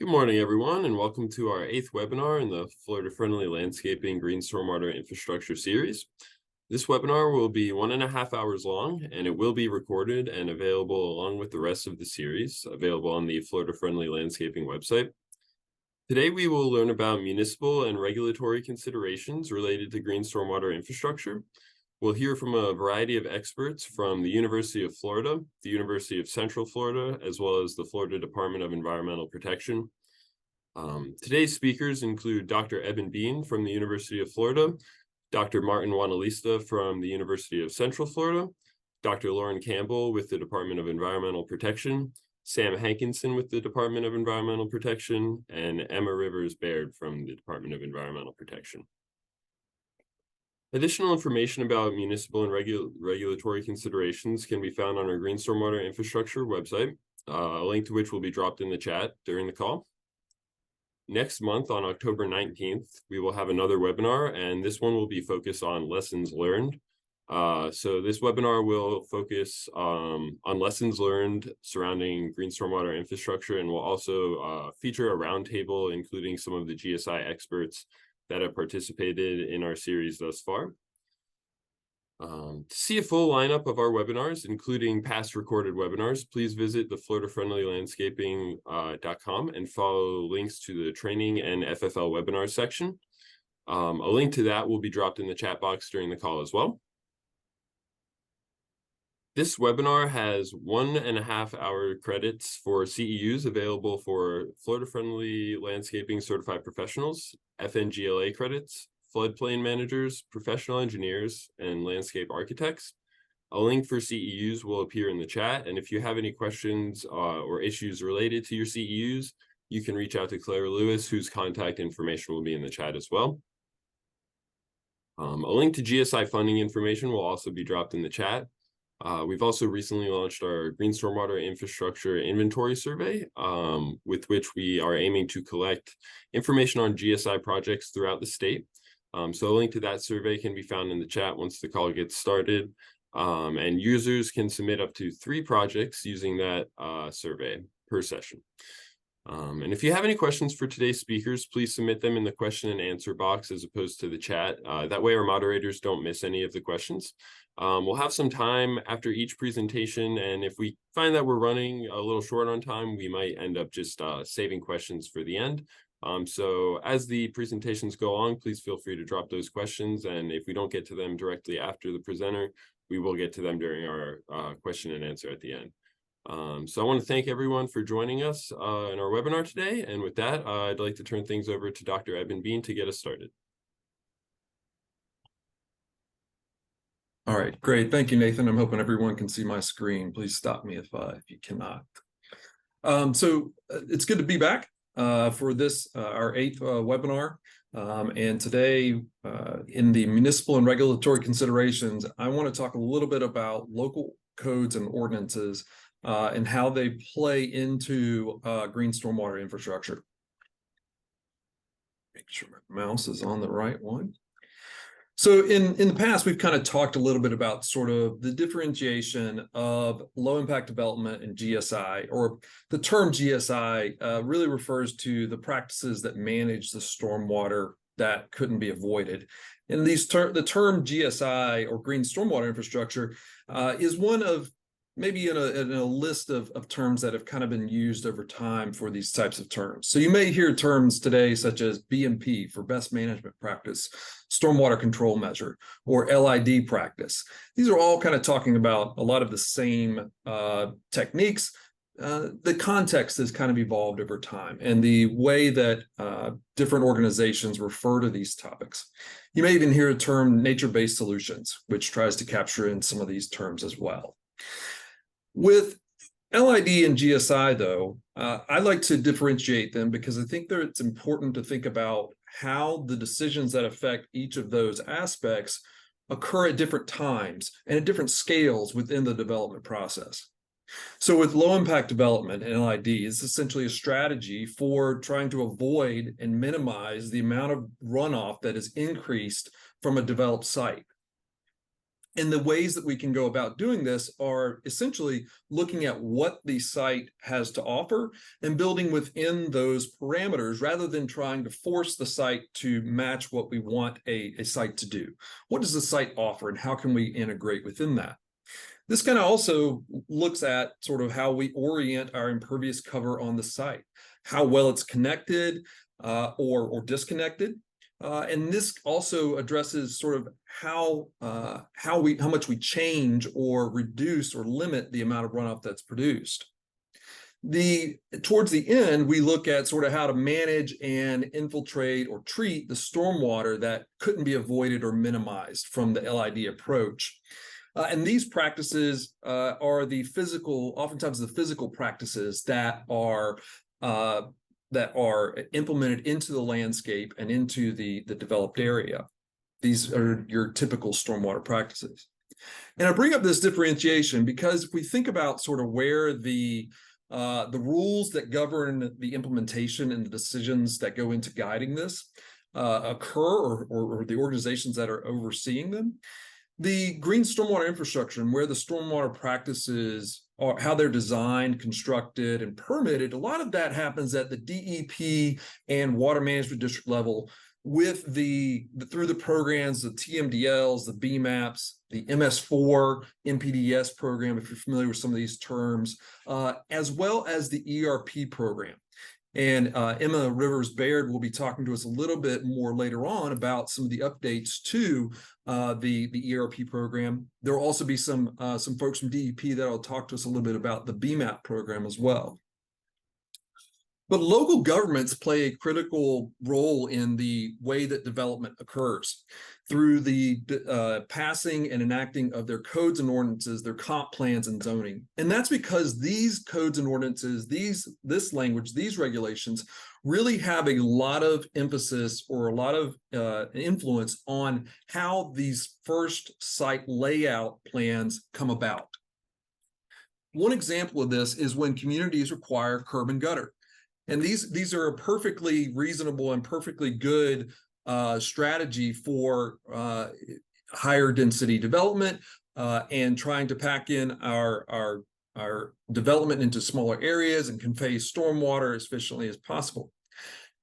Good morning, everyone, and welcome to our 8th webinar in the Florida-Friendly Landscaping Green Stormwater Infrastructure Series. This webinar will be 1.5 hours long, and it will be recorded and available along with the rest of the series, available on the Florida-Friendly Landscaping website. Today, we will learn about municipal and regulatory considerations related to green stormwater infrastructure. We'll hear from a variety of experts from the University of Florida, the University of Central Florida, as well as the Florida Department of Environmental Protection. Today's speakers include Dr. Eben Bean from the University of Florida, Dr. Martin Wanielista from the University of Central Florida, Dr. Lauren Campbell with the Department of Environmental Protection, Sam Hankinson with the Department of Environmental Protection, and Emma Rivers Baird from the Department of Environmental Protection. Additional information about municipal and regulatory considerations can be found on our Green Stormwater Infrastructure website, a link to which will be dropped in the chat during the call. Next month, on October 19th, we will have another webinar, and this one will be focused on lessons learned. So this webinar will focus on lessons learned surrounding green stormwater infrastructure, and will also feature a roundtable, including some of the GSI experts that have participated in our series thus far. To see a full lineup of our webinars, including past recorded webinars, please visit the FloridaFriendlyLandscaping.com and follow links to the training and FFL webinar section. A link to that will be dropped in the chat box during the call as well. This webinar has 1.5 hour credits for CEUs available for Florida Friendly Landscaping Certified Professionals, FNGLA credits, floodplain managers, professional engineers, and landscape architects. A link for CEUs will appear in the chat, and if you have any questions or issues related to your CEUs, you can reach out to Claire Lewis, whose contact information will be in the chat as well. A link to GSI funding information will also be dropped in the chat. We've also recently launched our Green Stormwater Infrastructure Inventory Survey, with which we are aiming to collect information on GSI projects throughout the state. So a link to that survey can be found in the chat once the call gets started, and users can submit up to 3 projects using that survey per session. And if you have any questions for today's speakers, please submit them in the question and answer box as opposed to the chat. That way our moderators don't miss any of the questions. We'll have some time after each presentation, and if we find that we're running a little short on time, we might end up just saving questions for the end. So as the presentations go along, please feel free to drop those questions, and if we don't get to them directly after the presenter, we will get to them during our question and answer at the end. So I want to thank everyone for joining us in our webinar today, and with that, I'd like to turn things over to Dr. Eben Bean to get us started. All right, great. Thank you, Nathan. I'm hoping everyone can see my screen. Please stop me if you cannot. So it's good to be back for this, our 8th webinar. And today, in the municipal and regulatory considerations, I want to talk a little bit about local codes and ordinances and how they play into green stormwater infrastructure. Make sure my mouse is on the right one. So in the past, we've kind of talked a little bit about sort of the differentiation of low impact development and GSI, or the term GSI really refers to the practices that manage the stormwater that couldn't be avoided. And the term GSI, or green stormwater infrastructure, is one of maybe in a list of terms that have kind of been used over time for these types of terms. So you may hear terms today such as BMP for best management practice, stormwater control measure, or LID practice. These are all kind of talking about a lot of the same techniques. The context has kind of evolved over time, and the way that different organizations refer to these topics. You may even hear a term nature-based solutions, which tries to capture in some of these terms as well. With LID and GSI, though, I like to differentiate them because I think that it's important to think about how the decisions that affect each of those aspects occur at different times and at different scales within the development process. So with low impact development and LID, it's essentially a strategy for trying to avoid and minimize the amount of runoff that is increased from a developed site. And the ways that we can go about doing this are essentially looking at what the site has to offer and building within those parameters rather than trying to force the site to match what we want a site to do. What does the site offer and how can we integrate within that? This kind of also looks at sort of how we orient our impervious cover on the site, how well it's connected or disconnected. And this also addresses sort of how much we change or reduce or limit the amount of runoff that's produced. Towards the end, we look at sort of how to manage and infiltrate or treat the stormwater that couldn't be avoided or minimized from the LID approach. And these practices are oftentimes the physical practices that are implemented into the landscape and into the developed area. These are your typical stormwater practices. And I bring up this differentiation because if we think about sort of where the rules that govern the implementation and the decisions that go into guiding this occur or the organizations that are overseeing them, the Green Stormwater Infrastructure and where the stormwater practices are, how they're designed, constructed, and permitted, a lot of that happens at the DEP and water management district level with through the programs, the TMDLs, the BMAPs, the MS4, MPDS program, if you're familiar with some of these terms, as well as the ERP program. And Emma Rivers Baird will be talking to us a little bit more later on about some of the updates to the ERP program. There will also be some folks from DEP that will talk to us a little bit about the BMAP program as well. But local governments play a critical role in the way that development occurs through the passing and enacting of their codes and ordinances, their comp plans and zoning. And that's because these codes and ordinances, this language, these regulations really have a lot of emphasis or a lot of influence on how these first site layout plans come about. One example of this is when communities require curb and gutter. And these are a perfectly reasonable and perfectly good strategy for higher density development and trying to pack in our development into smaller areas and convey stormwater as efficiently as possible.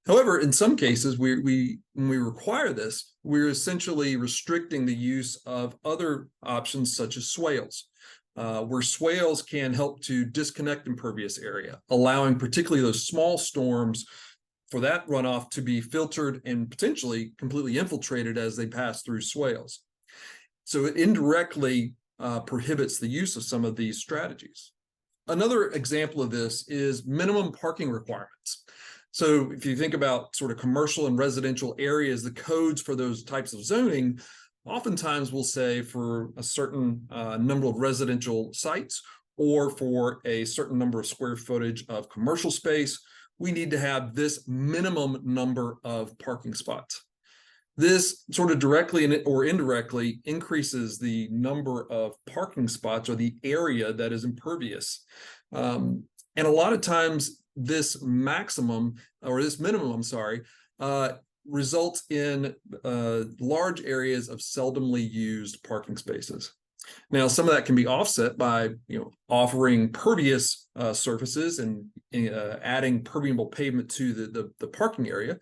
However, in some cases, when we require this, we're essentially restricting the use of other options such as swales. Where swales can help to disconnect impervious area, allowing particularly those small storms for that runoff to be filtered and potentially completely infiltrated as they pass through swales. So it indirectly prohibits the use of some of these strategies. Another example of this is minimum parking requirements. So if you think about sort of commercial and residential areas, the codes for those types of zoning oftentimes we'll say for a certain number of residential sites or for a certain number of square footage of commercial space, we need to have this minimum number of parking spots. This sort of directly or indirectly increases the number of parking spots or the area that is impervious. And a lot of times this minimum, I'm sorry, results in large areas of seldomly used parking spaces. Now, some of that can be offset by offering pervious surfaces and adding permeable pavement to the parking area.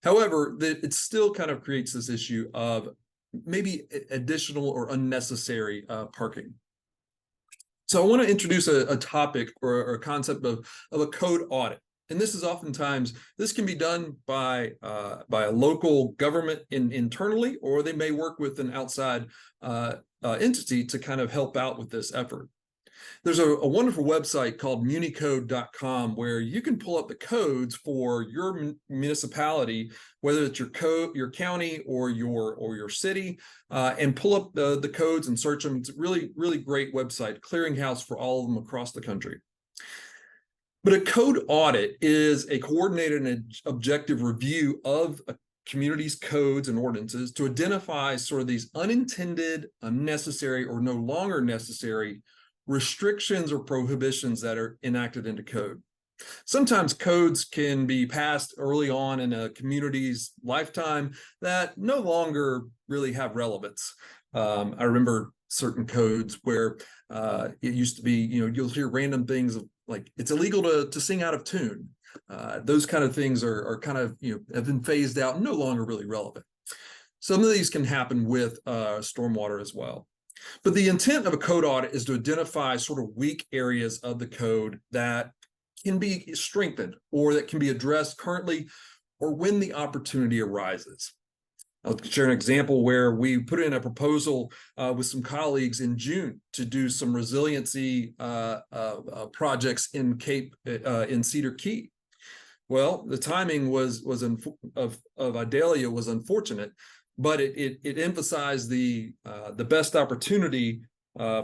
However, it still kind of creates this issue of maybe additional or unnecessary parking. So I want to introduce a topic or a concept of a code audit. And this is oftentimes, this can be done by a local government internally, or they may work with an outside entity to kind of help out with this effort. There's a wonderful website called municode.com where you can pull up the codes for your municipality, whether it's your county or your city, and pull up the codes and search them. It's a really, really great website, clearinghouse for all of them across the country. But a code audit is a coordinated and objective review of a community's codes and ordinances to identify sort of these unintended, unnecessary, or no longer necessary restrictions or prohibitions that are enacted into code. Sometimes codes can be passed early on in a community's lifetime that no longer really have relevance. I remember certain codes where it used to be, you'll hear random things like it's illegal to sing out of tune. Those kind of things are kind of, have been phased out and no longer really relevant. Some of these can happen with stormwater as well. But the intent of a code audit is to identify sort of weak areas of the code that can be strengthened or that can be addressed currently or when the opportunity arises. I'll share an example where we put in a proposal with some colleagues in June to do some resiliency projects in Cedar Key. Well, the timing of Idalia was unfortunate, but it emphasized the best opportunity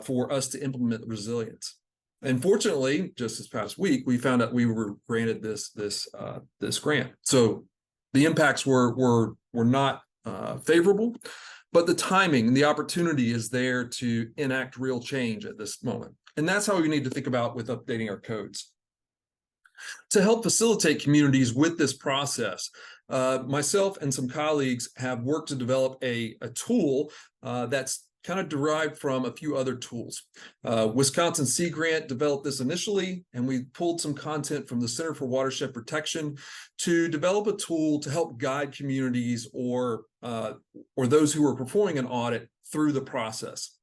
for us to implement resilience. And fortunately, just this past week, we found out we were granted this grant. So the impacts were not favorable, but the timing and the opportunity is there to enact real change at this moment. And that's how we need to think about with updating our codes. To help facilitate communities with this process, myself and some colleagues have worked to develop a tool that's kind of derived from a few other tools. Wisconsin Sea Grant developed this initially, and we pulled some content from the Center for Watershed Protection to develop a tool to help guide communities or those who are performing an audit through the process.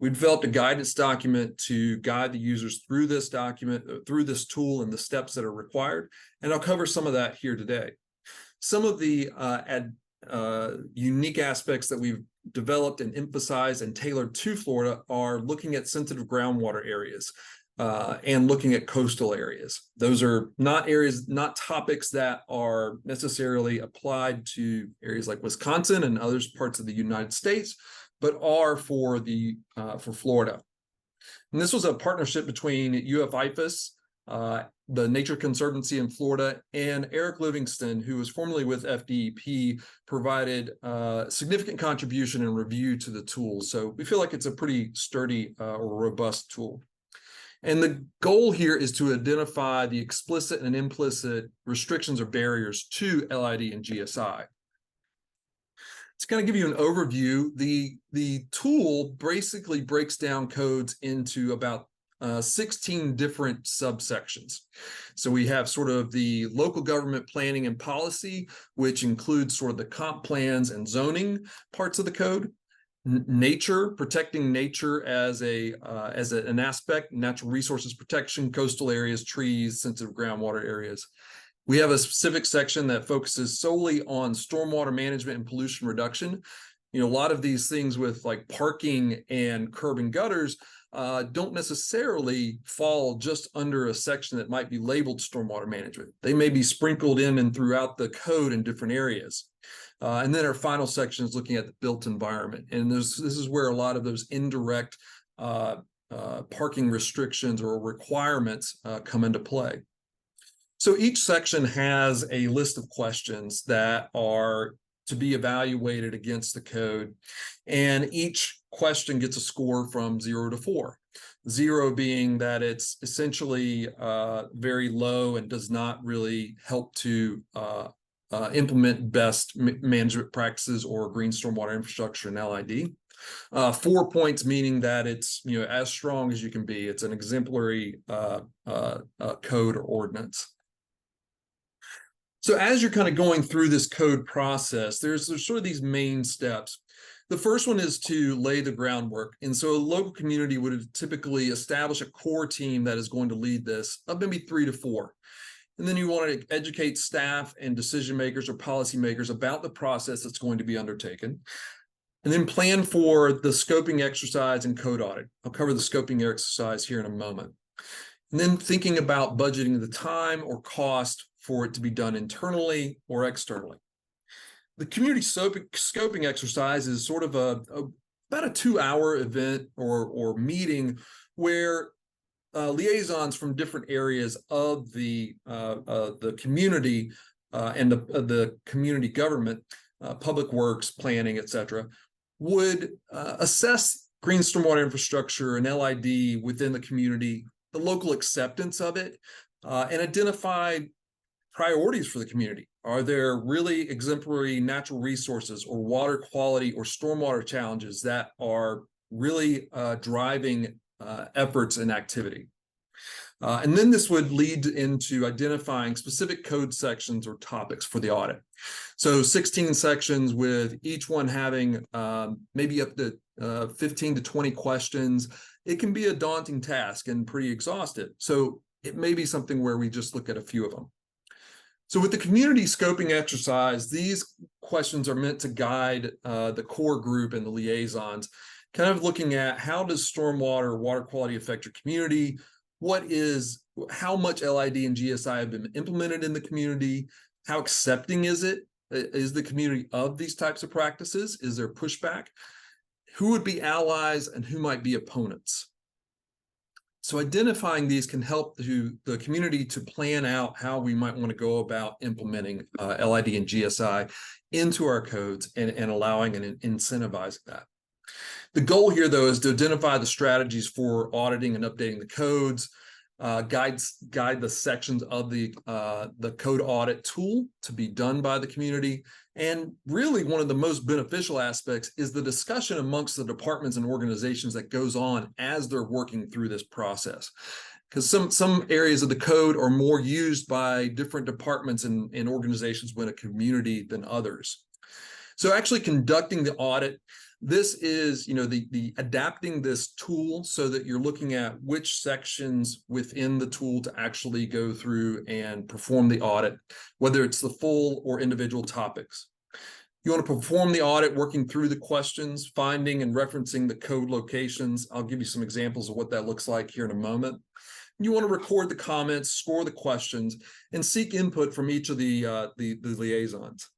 We developed a guidance document to guide the users through this document, through this tool, and the steps that are required. And I'll cover some of that here today. Some of the unique aspects that we've developed and emphasized and tailored to Florida are looking at sensitive groundwater areas and looking at coastal areas. Those are not topics that are necessarily applied to areas like Wisconsin and other parts of the United States, but are for Florida. And this was a partnership between UF-IFAS, the Nature Conservancy in Florida, and Eric Livingston, who was formerly with FDEP, provided significant contribution and review to the tool. So we feel like it's a pretty sturdy or robust tool. And the goal here is to identify the explicit and implicit restrictions or barriers to LID and GSI. To kind of give you an overview, the tool basically breaks down codes into about 16 different subsections. So we have sort of the local government planning and policy, which includes sort of the comp plans and zoning parts of the code. Nature, protecting nature as an aspect, natural resources protection, coastal areas, trees, sensitive groundwater areas. We have a specific section that focuses solely on stormwater management and pollution reduction. A lot of these things with like parking and curb and gutters don't necessarily fall just under a section that might be labeled stormwater management. They may be sprinkled in and throughout the code in different areas. And then our final section is looking at the built environment. And this is where a lot of those indirect parking restrictions or requirements come into play. So each section has a list of questions that are to be evaluated against the code, and each question gets a score from 0 to 4. 0 being that it's essentially very low and does not really help to implement best management practices or green stormwater infrastructure in LID. 4 points meaning that it's as strong as you can be. It's an exemplary code or ordinance. So as you're kind of going through this code process, there's sort of these main steps. The first one is to lay the groundwork. And so a local community would typically establish a core team that is going to lead this, of maybe 3 to 4. And then you want to educate staff and decision makers or policy makers about the process that's going to be undertaken. And then plan for the scoping exercise and code audit. I'll cover the scoping exercise here in a moment. And then thinking about budgeting the time or cost for it to be done internally or externally. The community scoping exercise is sort of about a 2-hour event or meeting where liaisons from different areas of the community and the community government, public works, planning, etc., would assess green stormwater infrastructure and LID within the community, the local acceptance of it, and identify priorities for the community. Are there really exemplary natural resources or water quality or stormwater challenges that are really driving efforts and activity. And then this would lead into identifying specific code sections or topics for the audit. So 16 sections with each one having maybe up to 15 to 20 questions. It can be a daunting task and pretty exhaustive. So it may be something where we just look at a few of them. So with the community scoping exercise, these questions are meant to guide the core group and the liaisons, kind of looking at how does stormwater water quality affect your community? How much LID and GSI have been implemented in the community? How accepting is it? Is the community of these types of practices? Is there pushback? Who would be allies and who might be opponents? So identifying these can help the community to plan out how we might want to go about implementing LID and GSI into our codes and allowing and incentivizing that. The goal here, though, is to identify the strategies for auditing and updating the codes, guide the sections of the code audit tool to be done by the community. And really one of the most beneficial aspects is the discussion amongst the departments and organizations that goes on as they're working through this process. Because some areas of the code are more used by different departments and organizations within a community than others. So actually conducting the audit, this is, the adapting this tool so that you're looking at which sections within the tool to actually go through and perform the audit, whether it's the full or individual topics. You want to perform the audit working through the questions, finding and referencing the code locations. I'll give you some examples of what that looks like here in a moment. You want to record the comments, score the questions, and seek input from each of the liaisons.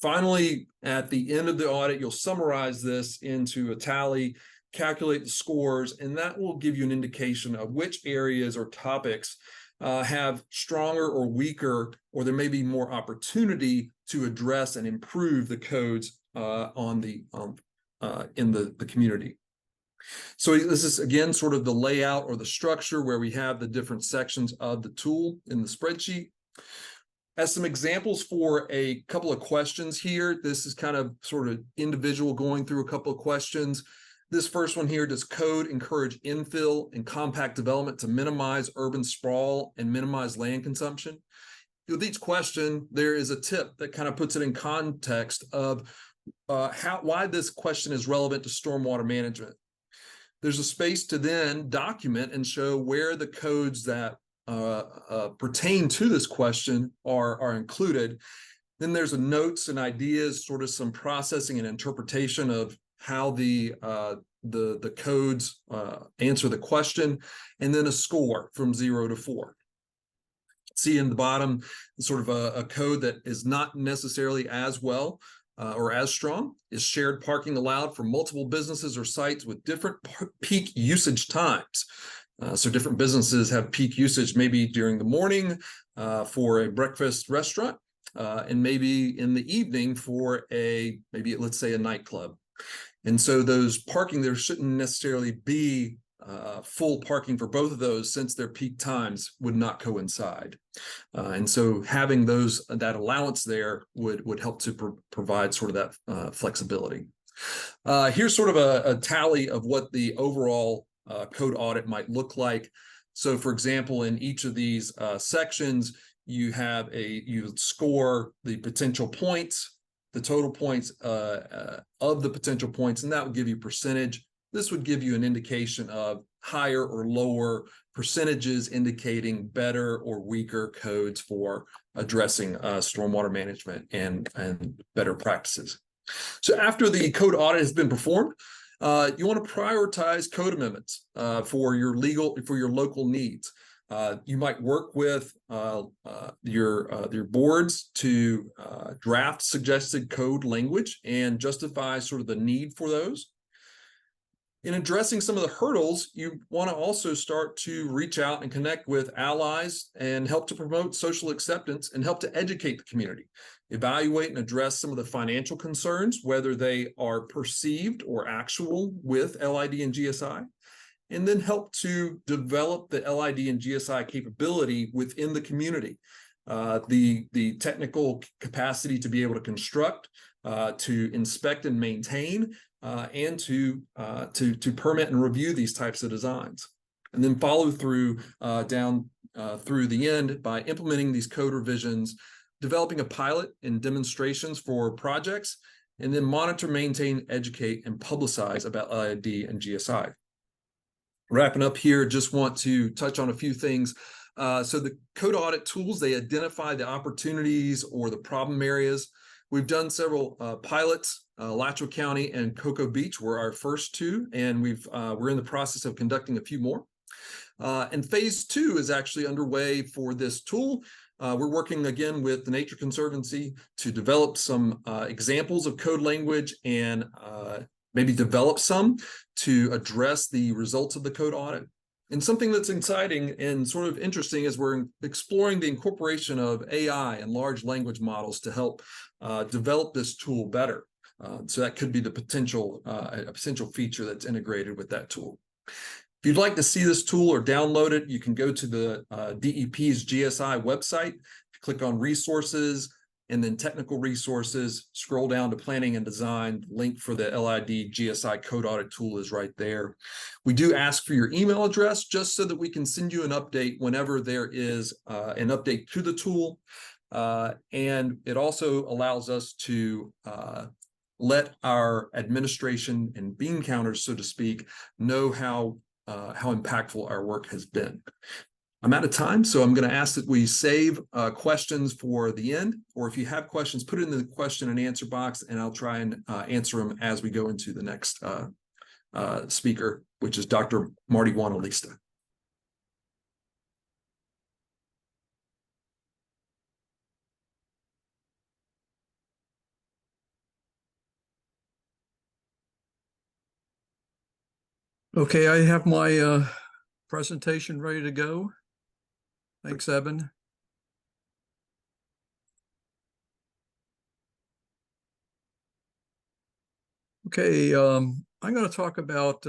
Finally, at the end of the audit, you'll summarize this into a tally, calculate the scores, and that will give you an indication of which areas or topics have stronger or weaker, or there may be more opportunity to address and improve the codes in the community. So this is, again, sort of the layout or the structure where we have the different sections of the tool in the spreadsheet. As some examples for a couple of questions here, this is kind of sort of individual going through a couple of questions. This first one here, does code encourage infill and compact development to minimize urban sprawl and minimize land consumption? With each question, there is a tip that kind of puts it in context of why this question is relevant to stormwater management. There's a space to then document and show where the codes that pertain to this question are included. Then there's a notes and ideas, sort of some processing and interpretation of how the codes answer the question, and then a score from 0 to 4. See in the bottom, sort of a code that is not necessarily as well or as strong is shared parking allowed for multiple businesses or sites with different peak usage times. So different businesses have peak usage maybe during the morning for a breakfast restaurant and maybe in the evening for maybe let's say a nightclub. And so those parking, there shouldn't necessarily be full parking for both of those, since their peak times would not coincide. And so having that allowance there would help to provide sort of that flexibility. Here's sort of a tally of what the overall code audit might look like. So for example, in each of these sections, you score the potential points, the total points of the potential points, and that would give you percentage. This would give you an indication of higher or lower percentages, indicating better or weaker codes for addressing stormwater management and better practices. So after the code audit has been performed, you want to prioritize code amendments for your local needs. You might work with your boards to draft suggested code language and justify sort of the need for those. In addressing some of the hurdles, you want to also start to reach out and connect with allies and help to promote social acceptance and help to educate the community. Evaluate and address some of the financial concerns, whether they are perceived or actual with LID and GSI, and then help to develop the LID and GSI capability within the community. The technical capacity to be able to construct, to inspect and maintain, and to permit and review these types of designs, and then follow through down through the end by implementing these code revisions, developing a pilot and demonstrations for projects, and then monitor, maintain, educate, and publicize about LID and GSI. Wrapping up here, just want to touch on a few things. So the code audit tools, they identify the opportunities or the problem areas. We've done several pilots. Alachua County and Cocoa Beach were our first two, and we're in the process of conducting a few more. And phase 2 is actually underway for this tool. We're working again with the Nature Conservancy to develop some examples of code language and maybe develop some to address the results of the code audit. And something that's exciting and sort of interesting is we're exploring the incorporation of AI and large language models to help develop this tool better. So that could be the potential, a potential feature that's integrated with that tool. If you'd like to see this tool or download it, you can go to the DEP's GSI website, click on resources, and then technical resources, scroll down to planning and design. Link for the LID GSI code audit tool is right there. We do ask for your email address just so that we can send you an update whenever there is an update to the tool. And it also allows us to let our administration and bean counters, so to speak, know how impactful our work has been. I'm out of time, so I'm going to ask that we save questions for the end, or if you have questions, put it in the question and answer box, and I'll try and answer them as we go into the next speaker, which is Dr. Marty Wanielista. Okay, I have my presentation ready to go. Thanks, Evan. Okay, I'm going to talk about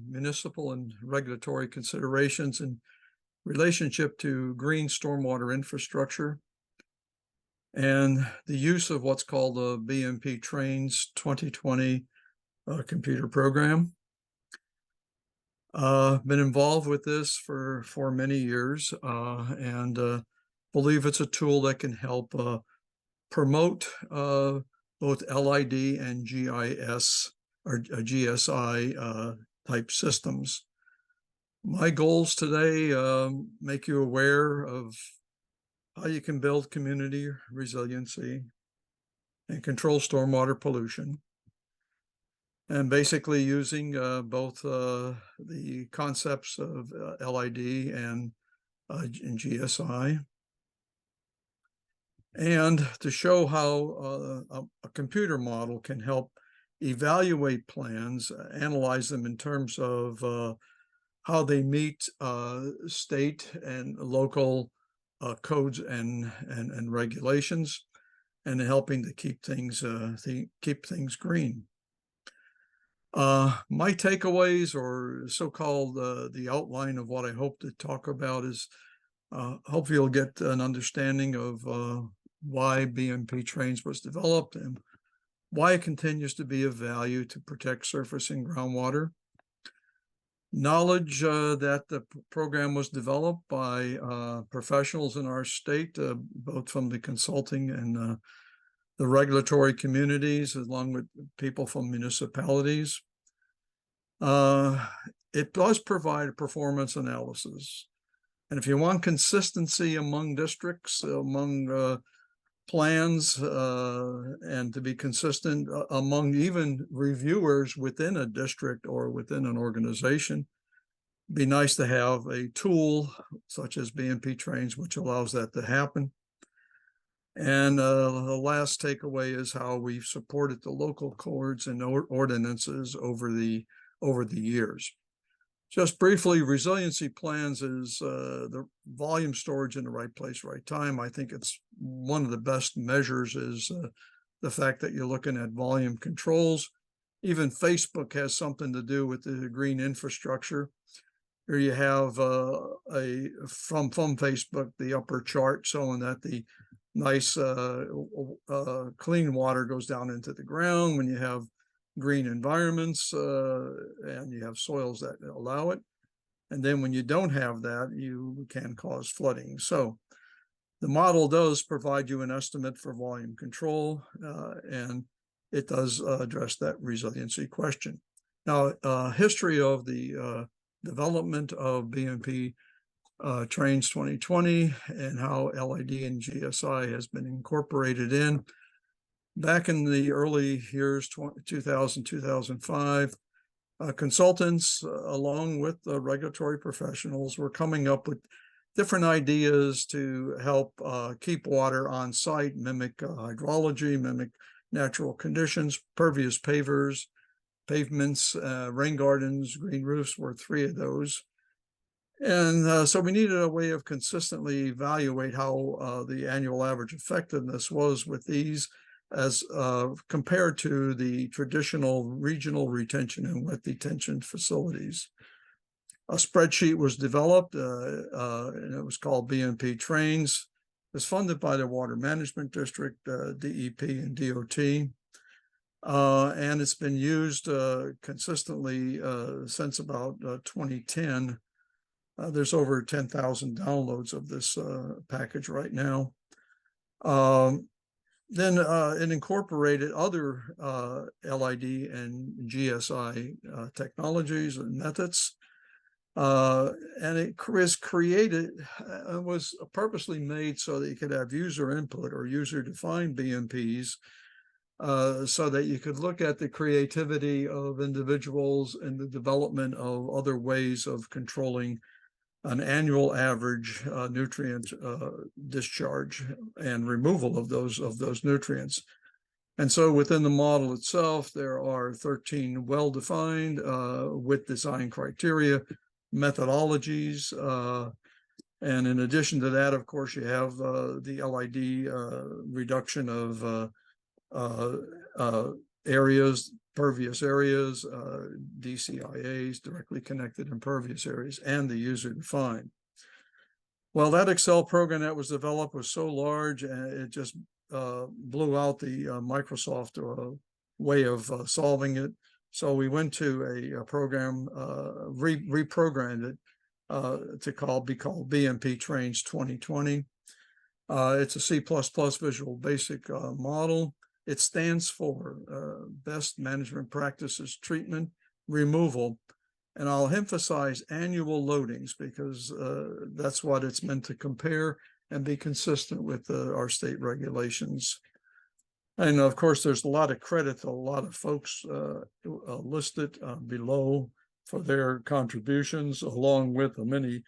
municipal and regulatory considerations in relationship to green stormwater infrastructure and the use of what's called the BMP Trains 2020 computer program. Been involved with this for many years and believe it's a tool that can help promote both LID and GIS or GSI type systems. My goals today make you aware of how you can build community resiliency and control stormwater pollution, and basically using both the concepts of LID and GSI, and to show how a computer model can help evaluate plans, analyze them in terms of how they meet state and local codes and regulations, and helping to keep things green. My takeaways, or so-called the outline of what I hope to talk about, is hopefully you'll get an understanding of why BMP Trains was developed and why it continues to be of value to protect surface and groundwater. Knowledge that the program was developed by professionals in our state, both from the consulting and the regulatory communities, along with people from municipalities. It does provide a performance analysis. And if you want consistency among districts, among plans, and to be consistent among even reviewers within a district or within an organization, it'd be nice to have a tool such as BMP Trains, which allows that to happen. And the last takeaway is how we've supported the local codes and ordinances over the years. Just briefly, resiliency plans is the volume storage in the right place, right time. I think it's one of the best measures is the fact that you're looking at volume controls. Even Facebook has something to do with the green infrastructure. Here you have from Facebook, the upper chart showing that the nice clean water goes down into the ground when you have green environments, and you have soils that allow it. And then when you don't have that, you can cause flooding. So the model does provide you an estimate for volume control, and it does address that resiliency question. Now, history of the development of BMP Trains 2020 and how LID and GSI has been incorporated in. Back in the early years, 2000, 2005, consultants, along with the regulatory professionals, were coming up with different ideas to help keep water on site, mimic hydrology, mimic natural conditions. Pervious pavers, pavements, rain gardens, green roofs were three of those. And so we needed a way of consistently evaluate how the annual average effectiveness was with these as compared to the traditional regional retention and wet detention facilities. A spreadsheet was developed, and it was called BMP Trains. It was funded by the Water Management District, DEP, and DOT. And it's been used consistently since about 2010. There's over 10,000 downloads of this package right now. Then it incorporated other LID and GSI technologies and methods. And it was created, it was purposely made so that you could have user input or user-defined BMPs, so that you could look at the creativity of individuals and the development of other ways of controlling an annual average nutrient discharge and removal of those nutrients. And so within the model itself, there are 13 well-defined with design criteria, methodologies, and in addition to that, of course, you have the LID reduction of areas, pervious areas, DCIAs, directly connected impervious areas, and the user-defined. Well, that Excel program that was developed was so large, and it just blew out the Microsoft way of solving it. So we went to a program, reprogrammed it to be called BMP Trains 2020. It's a C++ Visual Basic model. It stands for Best Management Practices Treatment Removal. And I'll emphasize annual loadings because that's what it's meant to compare and be consistent with our state regulations. And of course, there's a lot of credit to a lot of folks listed below for their contributions, along with the many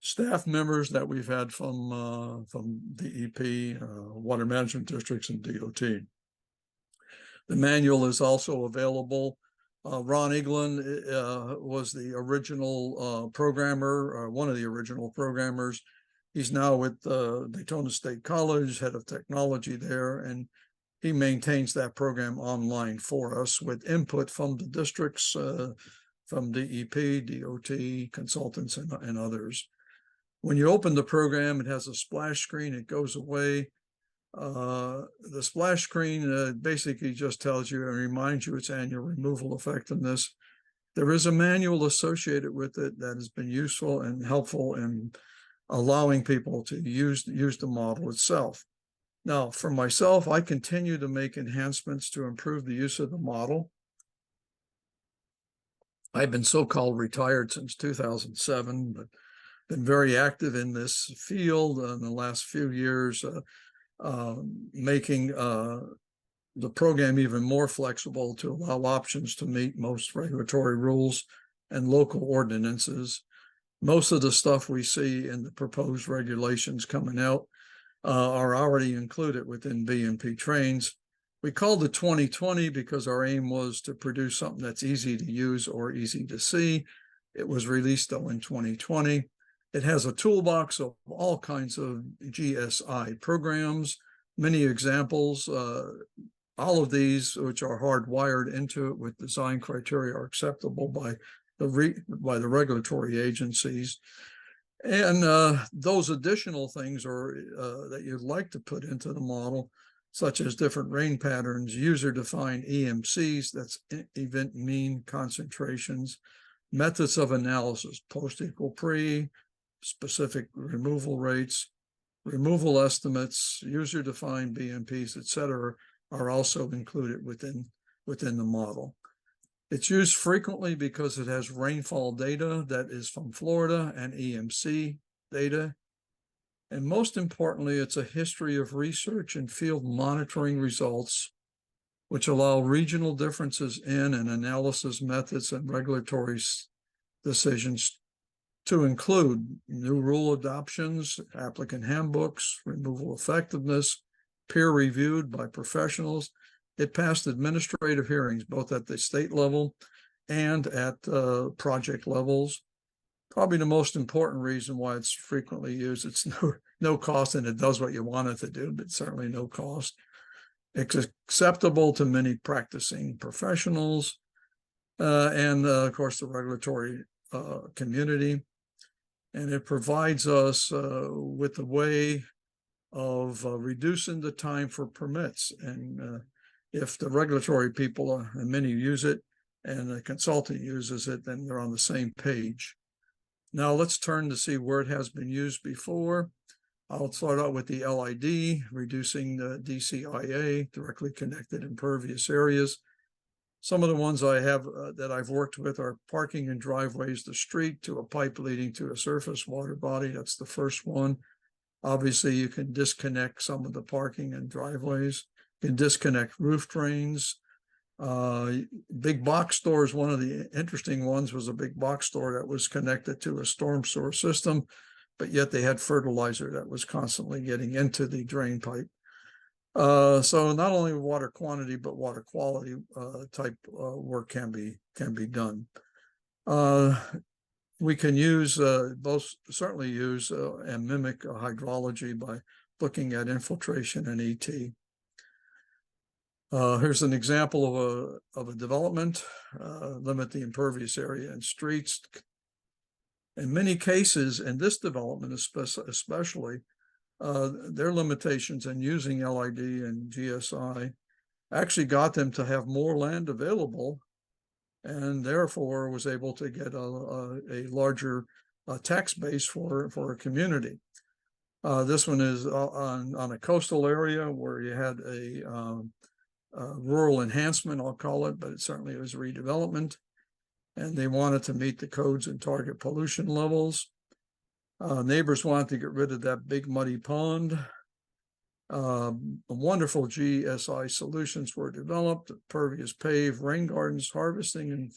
staff members that we've had from DEP, Water Management Districts, and DOT. The manual is also available. Ron Eaglin was the original programmer, one of the original programmers. He's now with Daytona State College, head of technology there, and he maintains that program online for us with input from the districts, from DEP, DOT, consultants, and others. When you open the program, it has a splash screen. It goes away. The splash screen basically just tells you and reminds you its annual removal effectiveness. There is a manual associated with it that has been useful and helpful in allowing people to use the model itself. Now, for myself, I continue to make enhancements to improve the use of the model. I've been so-called retired since 2007, but been very active in this field in the last few years, making the program even more flexible to allow options to meet most regulatory rules and local ordinances. Most of the stuff we see in the proposed regulations coming out are already included within BMP Trains. We called it 2020 because our aim was to produce something that's easy to use or easy to see. It was released though in 2020. It has a toolbox of all kinds of GSI programs, many examples. All of these, which are hardwired into it with design criteria, are acceptable by the regulatory agencies. And those additional things are that you'd like to put into the model such as different rain patterns, user-defined EMCs, that's event mean concentrations, methods of analysis, post equal pre, specific removal rates, removal estimates, user-defined BMPs, etc., are also included within the model. It's used frequently because it has rainfall data that is from Florida and EMC data. And most importantly, it's a history of research and field monitoring results, which allow regional differences in and analysis methods and regulatory decisions to include new rule adoptions, applicant handbooks, removal effectiveness, peer-reviewed by professionals. It passed administrative hearings, both at the state level and at project levels. Probably the most important reason why it's frequently used, it's no cost, and it does what you want it to do, but certainly no cost. It's acceptable to many practicing professionals and of course the regulatory community. And it provides us with a way of reducing the time for permits. And if the regulatory people, and many use it, and the consultant uses it, then they're on the same page. Now let's turn to see where it has been used before. I'll start out with the LID, reducing the DCIA, directly connected impervious areas. Some of the ones I have that I've worked with are parking in driveways, the street to a pipe leading to a surface water body. That's the first one. Obviously, you can disconnect some of the parking and driveways. You can disconnect roof drains. Big box stores, one of the interesting ones was a big box store that was connected to a storm sewer system, but yet they had fertilizer that was constantly getting into the drain pipe. So not only water quantity, but water quality type work can be done. We can use certainly use and mimic hydrology by looking at infiltration and ET. Here's an example of a development, limit the impervious area in streets. In many cases, in this development especially, their limitations in using LID and GSI actually got them to have more land available, and therefore was able to get a larger tax base for a community. This one is on a coastal area where you had a rural enhancement, I'll call it, but it certainly was redevelopment, and they wanted to meet the codes and target pollution levels. Neighbors wanted to get rid of that big muddy pond. Wonderful GSI solutions were developed: pervious pave, rain gardens, harvesting and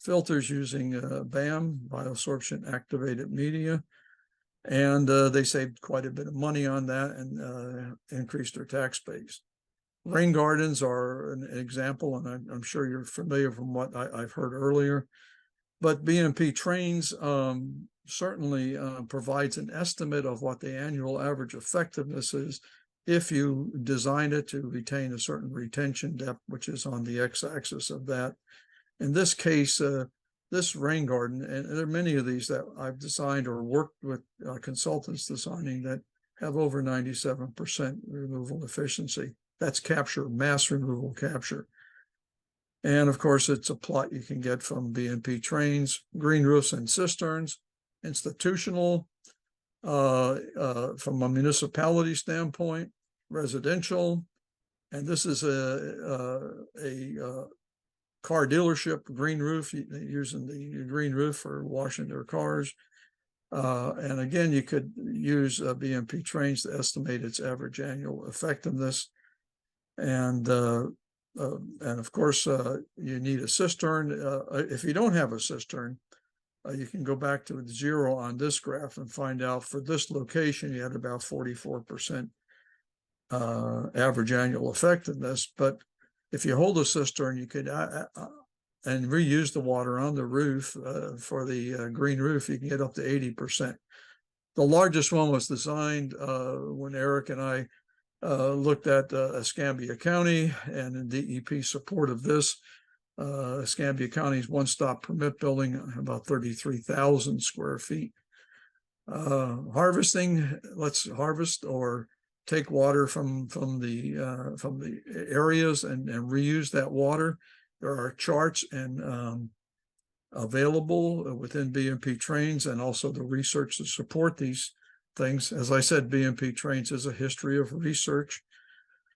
filters using BAM, bioabsorption activated media. And they saved quite a bit of money on that and increased their tax base. Rain gardens are an example, and I'm sure you're familiar from what I've heard earlier. But BMP trains certainly provides an estimate of what the annual average effectiveness is if you design it to retain a certain retention depth, which is on the x-axis of that. In this case, this rain garden, and there are many of these that I've designed or worked with consultants designing that have over 97% removal efficiency. That's capture, mass removal capture. And of course, it's a plot you can get from BMP trains, green roofs and cisterns, institutional, from a municipality standpoint, residential. And this is a car dealership green roof, using the green roof for washing their cars. And again, you could use BMP trains to estimate its average annual effectiveness. And of course, you need a cistern. If you don't have a cistern, you can go back to the 0 on this graph and find out for this location, you had about 44% average annual effectiveness. But if you hold a cistern, you could and reuse the water on the roof for the green roof, you can get up to 80%. The largest one was designed when Eric and I looked at Escambia County, and in DEP support of this. Escambia County's one-stop permit building, about 33,000 square feet. Harvesting, let's harvest or take water from the areas and reuse that water. There are charts and available within BMP Trains, and also the research to support these things. As I said, BMP Trains is a history of research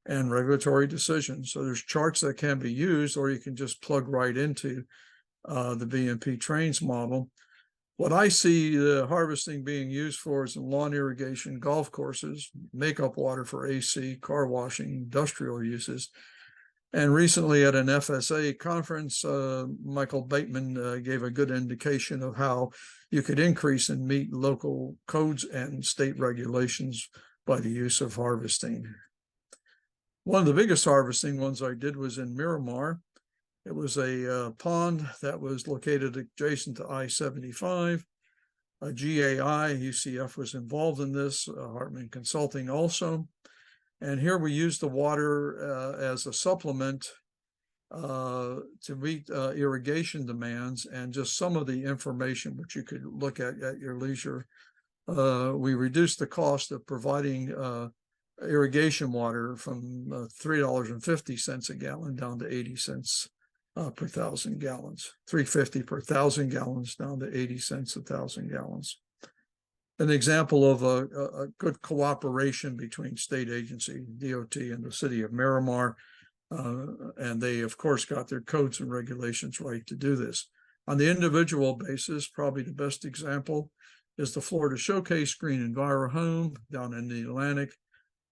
and regulatory decisions. So there's charts that can be used, or you can just plug right into the BMP Trains model. What I see the harvesting being used for is in lawn irrigation, golf courses, makeup water for AC, car washing, industrial uses. And recently at an FSA conference, Michael Bateman gave a good indication of how you could increase and meet local codes and state regulations by the use of harvesting. One of the biggest harvesting ones I did was in Miramar. It was a pond that was located adjacent to I-75. GAI, UCF was involved in this, Hartman Consulting also. And here we use the water as a supplement to meet irrigation demands, and just some of the information which you could look at your leisure. We reduced the cost of providing irrigation water from $3.50 a gallon down to 80 cents per 1,000 gallons, $3.50 per 1,000 gallons down to 80 cents a 1,000 gallons. An example of a good cooperation between state agency, DOT, and the city of Miramar. And they, of course, got their codes and regulations right to do this. On the individual basis, probably the best example is the Florida Showcase Green Enviro Home down in the Atlantic.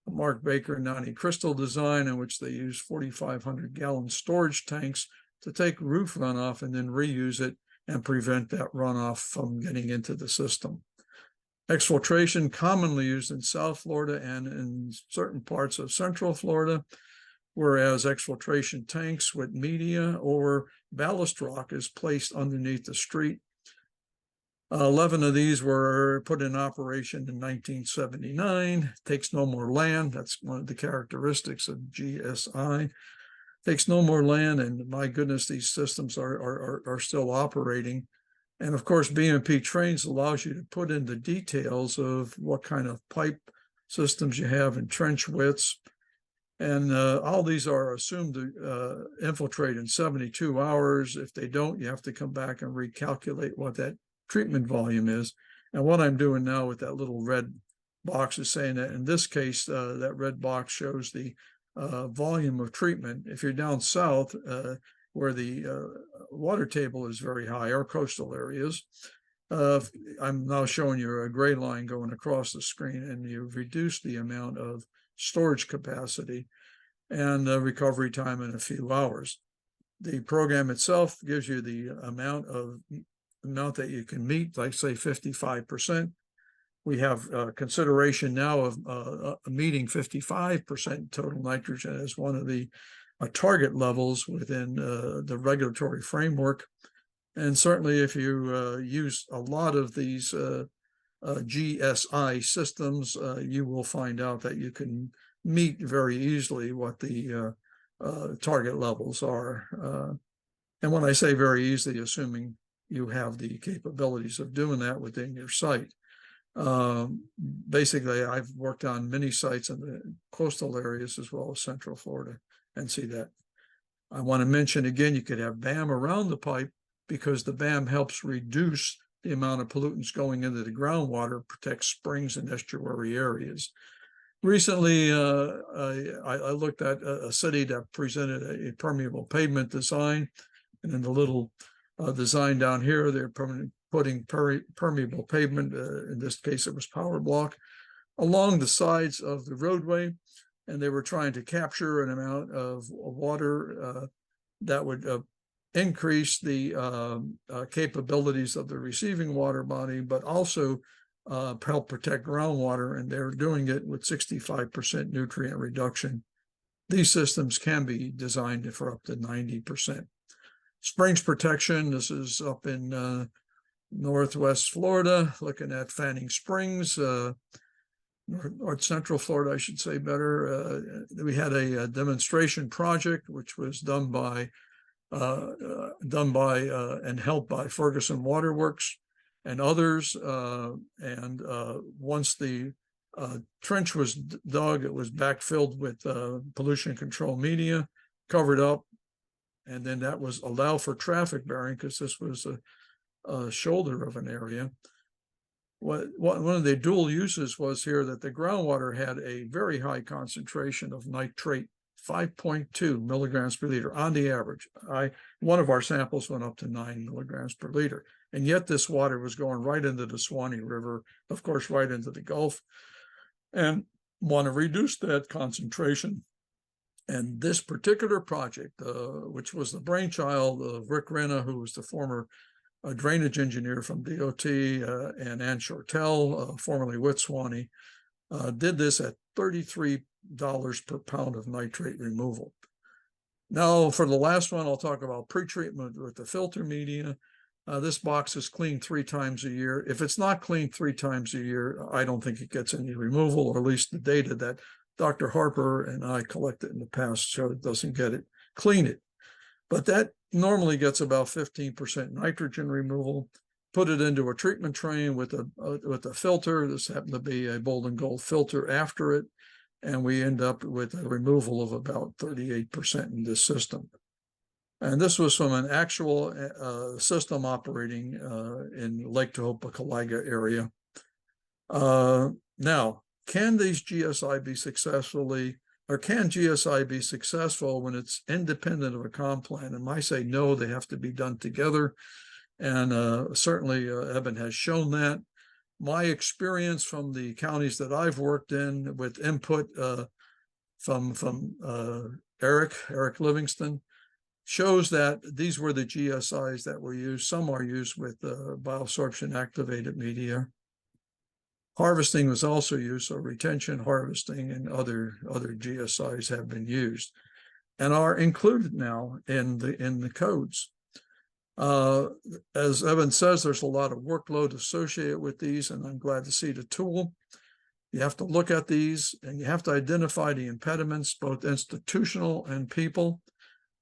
Mark Baker and Nani Crystal design, in which they use 4,500 gallon storage tanks to take roof runoff and then reuse it and prevent that runoff from getting into the system. Exfiltration, commonly used in South Florida and in certain parts of Central Florida, whereas exfiltration tanks with media or ballast rock is placed underneath the street. 11 of these were put in operation in 1979. Takes no more land. That's one of the characteristics of GSI. Takes no more land, and my goodness, these systems are still operating. And of course, BMP Trains allows you to put in the details of what kind of pipe systems you have and trench widths. And all these are assumed to infiltrate in 72 hours. If they don't, you have to come back and recalculate what that treatment volume is. And what I'm doing now with that little red box is saying that in this case, that red box shows the volume of treatment. If you're down south, where the water table is very high, or coastal areas, I'm now showing you a gray line going across the screen, and you've reduced the amount of storage capacity and recovery time in a few hours. The program itself gives you the amount that you can meet, like say 55%. We have consideration now of meeting 55% total nitrogen as one of the target levels within the regulatory framework. And certainly if you use a lot of these GSI systems, you will find out that you can meet very easily what the target levels are. And when I say very easily, assuming you have the capabilities of doing that within your site. Basically, I've worked on many sites in the coastal areas as well as Central Florida and see that. I want to mention again, you could have BAM around the pipe because the BAM helps reduce the amount of pollutants going into the groundwater, protects springs and estuary areas. Recently, I looked at a city that presented a permeable pavement design, and in the little design down here, they're putting permeable pavement, in this case it was power block, along the sides of the roadway, and they were trying to capture an amount of water that would increase the capabilities of the receiving water body, but also help protect groundwater, and they're doing it with 65% nutrient reduction. These systems can be designed for up to 90%. Springs protection, this is up in Northwest Florida, looking at Fanning Springs, North Central Florida, I should say better. We had a demonstration project which was done by and helped by Ferguson Waterworks and others. And once the Trench was dug, it was backfilled with pollution control media, covered up, and then that was allowed for traffic bearing because this was a shoulder of an area. One of the dual uses was here that the groundwater had a very high concentration of nitrate, 5.2 milligrams per liter on the average. One of our samples went up to 9 milligrams per liter, and yet this water was going right into the Swanee River, of course, right into the Gulf, and want to reduce that concentration. And this particular project, which was the brainchild of Rick Renna, who was the former drainage engineer from DOT, and Ann Shortell, formerly with Swanee, did this at $33 per pound of nitrate removal. Now, for the last one, I'll talk about pretreatment with the filter media. This box is cleaned 3 times a year. If it's not cleaned 3 times a year, I don't think it gets any removal, or at least the data that Dr. Harper and I collected in the past show it doesn't get it. Clean it. But that normally gets about 15% nitrogen removal. Put it into a treatment train with a filter. This happened to be a Bolden Gold filter after it, and we end up with a removal of about 38% in this system. And this was from an actual system operating in Lake Tohopa-Caliga area. Now, can these GSI be successfully, or can GSI be successful when it's independent of a comp plan? And I say no, they have to be done together. And certainly Eben has shown that. My experience from the counties that I've worked in with input from Eric Livingston shows that these were the GSIs that were used. Some are used with bioabsorption activated media. Harvesting was also used, so retention, harvesting, and other GSIs have been used and are included now in the codes. As Evan says, there's a lot of workload associated with these, and I'm glad to see the tool. You have to look at these, and you have to identify the impediments, both institutional and people.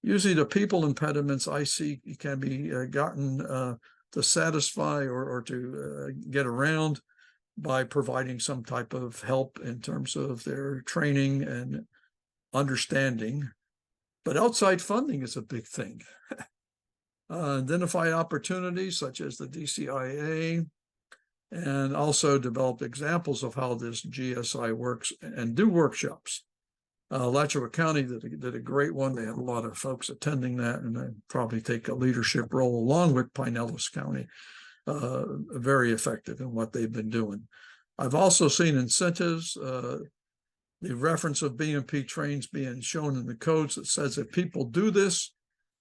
Usually the people impediments I see can be gotten to satisfy or to get around by providing some type of help in terms of their training and understanding. But outside funding is a big thing. Identify opportunities such as the DCIA, and also develop examples of how this GSI works and do workshops. Alachua County did a great one. They had a lot of folks attending that, and they probably take a leadership role along with Pinellas County. Very effective in what they've been doing. I've also seen incentives, the reference of BMP trains being shown in the codes that says if people do this,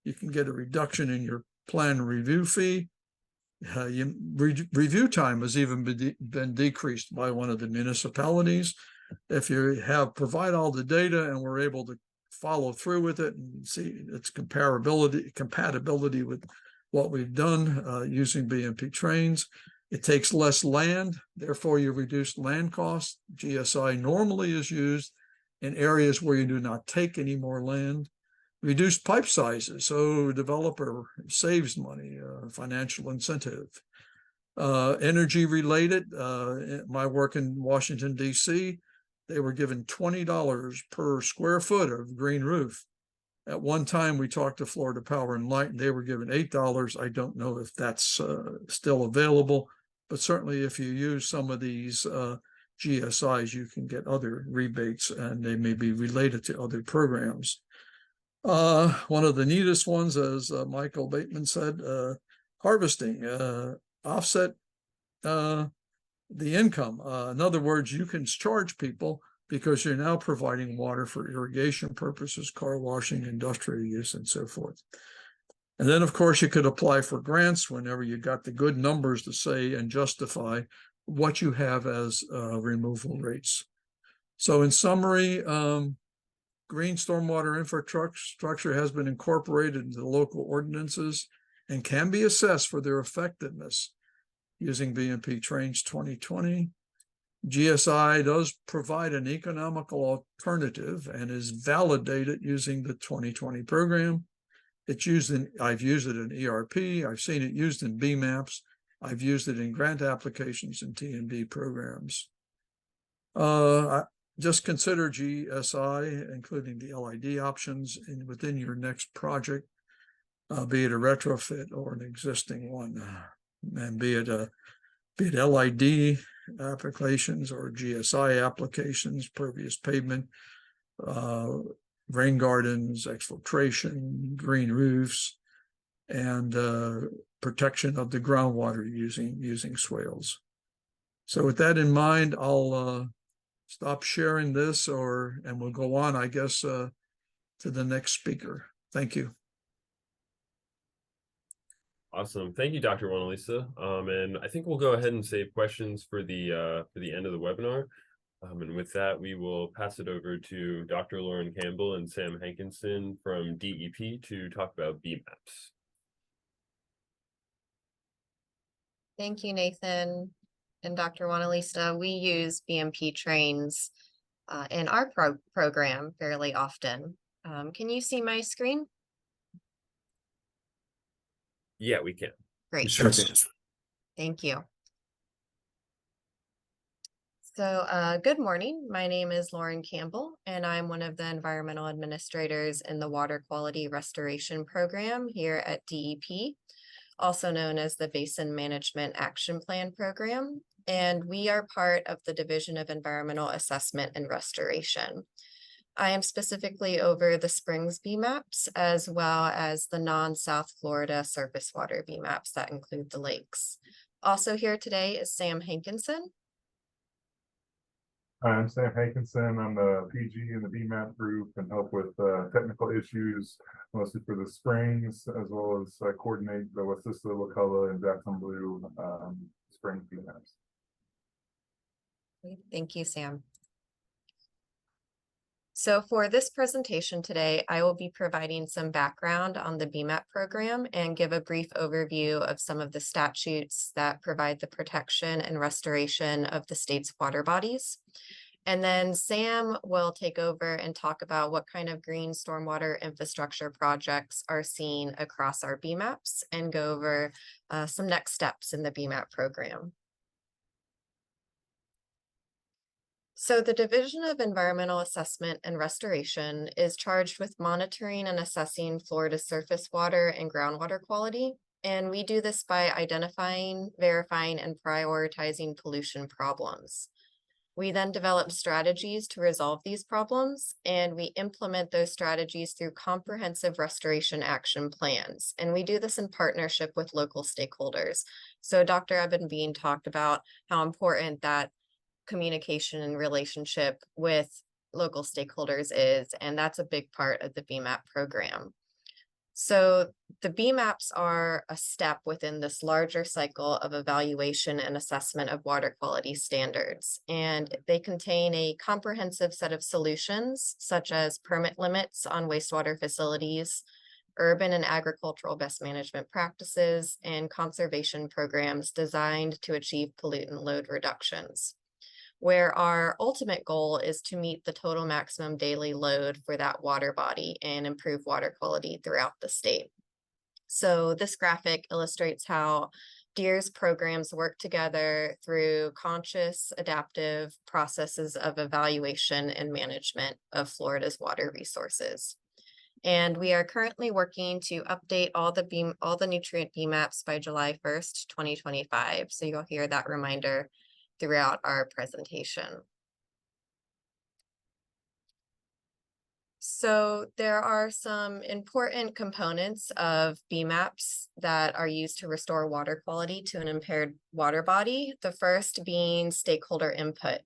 you can get a reduction in your plan review fee. Review time has even been decreased by one of the municipalities. If you provide all the data and we're able to follow through with it and see its compatibility with what we've done using BMP trains, it takes less land, therefore you reduce land costs. GSI normally is used in areas where you do not take any more land. Reduce pipe sizes, so developer saves money, financial incentive. Energy related, my work in Washington, D.C., they were given $20 per square foot of green roof. At one time, we talked to Florida Power and Light, and they were given $8. I don't know if that's still available, but certainly if you use some of these GSIs, you can get other rebates, and they may be related to other programs. One of the neatest ones, as Michael Bateman said, harvesting, offset the income. In other words, you can charge people because you're now providing water for irrigation purposes, car washing, industrial use, and so forth. And then, of course, you could apply for grants whenever you got the good numbers to say and justify what you have as removal rates. So in summary, Green Stormwater Infrastructure has been incorporated into the local ordinances and can be assessed for their effectiveness using BMP Trains 2020. GSI does provide an economical alternative and is validated using the 2020 program. It's used in, I've used it in ERP, I've seen it used in BMAPs, I've used it in grant applications and T&D programs. Just consider GSI, including the LID options within your next project, be it a retrofit or an existing one, and be it LID applications or GSI applications, pervious pavement, rain gardens, exfiltration, green roofs, and protection of the groundwater using swales. So with that in mind, I'll stop sharing this and we'll go on, I guess, to the next speaker. Thank you. Awesome. Thank you, Dr. Wanielista. And I think we'll go ahead and save questions for the end of the webinar. And with that, we will pass it over to Dr. Lauren Campbell and Sam Hankinson from DEP to talk about BMAPs. Thank you, Nathan and Dr. Wanielista. We use BMP trains in our program fairly often. Can you see my screen? Yeah, we can. Great. Sure can. Thank you. So good morning. My name is Lauren Campbell, and I'm one of the environmental administrators in the Water Quality Restoration Program here at DEP, also known as the Basin Management Action Plan Program. And we are part of the Division of Environmental Assessment and Restoration. I am specifically over the Springs BMAPs, as well as the non-South Florida surface water BMAPs that include the lakes. Also here today is Sam Hankinson. Hi, I'm Sam Hankinson. I'm the PG in the BMAP group and help with technical issues, mostly for the Springs, as well as coordinate the Wanielista, LaCullah, and Jackson Blue Springs BMAPs. Thank you, Sam. So for this presentation today, I will be providing some background on the BMAP program and give a brief overview of some of the statutes that provide the protection and restoration of the state's water bodies. And then Sam will take over and talk about what kind of green stormwater infrastructure projects are seen across our BMAPs and go over some next steps in the BMAP program. So the Division of Environmental Assessment and Restoration is charged with monitoring and assessing Florida's surface water and groundwater quality. And we do this by identifying, verifying, and prioritizing pollution problems. We then develop strategies to resolve these problems, and we implement those strategies through comprehensive restoration action plans. And we do this in partnership with local stakeholders. So Dr. Eben Bean talked about how important that communication and relationship with local stakeholders is, and that's a big part of the BMAP program. So the BMAPs are a step within this larger cycle of evaluation and assessment of water quality standards, and they contain a comprehensive set of solutions such as permit limits on wastewater facilities, urban and agricultural best management practices, and conservation programs designed to achieve pollutant load reductions, where our ultimate goal is to meet the total maximum daily load for that water body and improve water quality throughout the state. So this graphic illustrates how DEER's programs work together through conscious, adaptive processes of evaluation and management of Florida's water resources. And we are currently working to update all the nutrient BMAPs by July 1st, 2025. So you'll hear that reminder throughout our presentation. So there are some important components of BMAPs that are used to restore water quality to an impaired water body. The first being stakeholder input.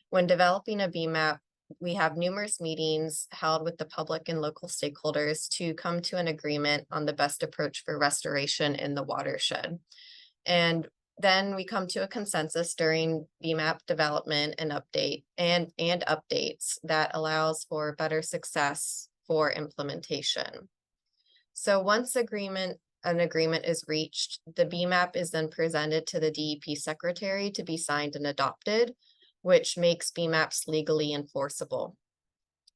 When developing a BMAP, we have numerous meetings held with the public and local stakeholders to come to an agreement on the best approach for restoration in the watershed. And then we come to a consensus during BMAP development and updates that allows for better success for implementation. So once an agreement is reached, the BMAP is then presented to the DEP secretary to be signed and adopted, which makes BMAPs legally enforceable.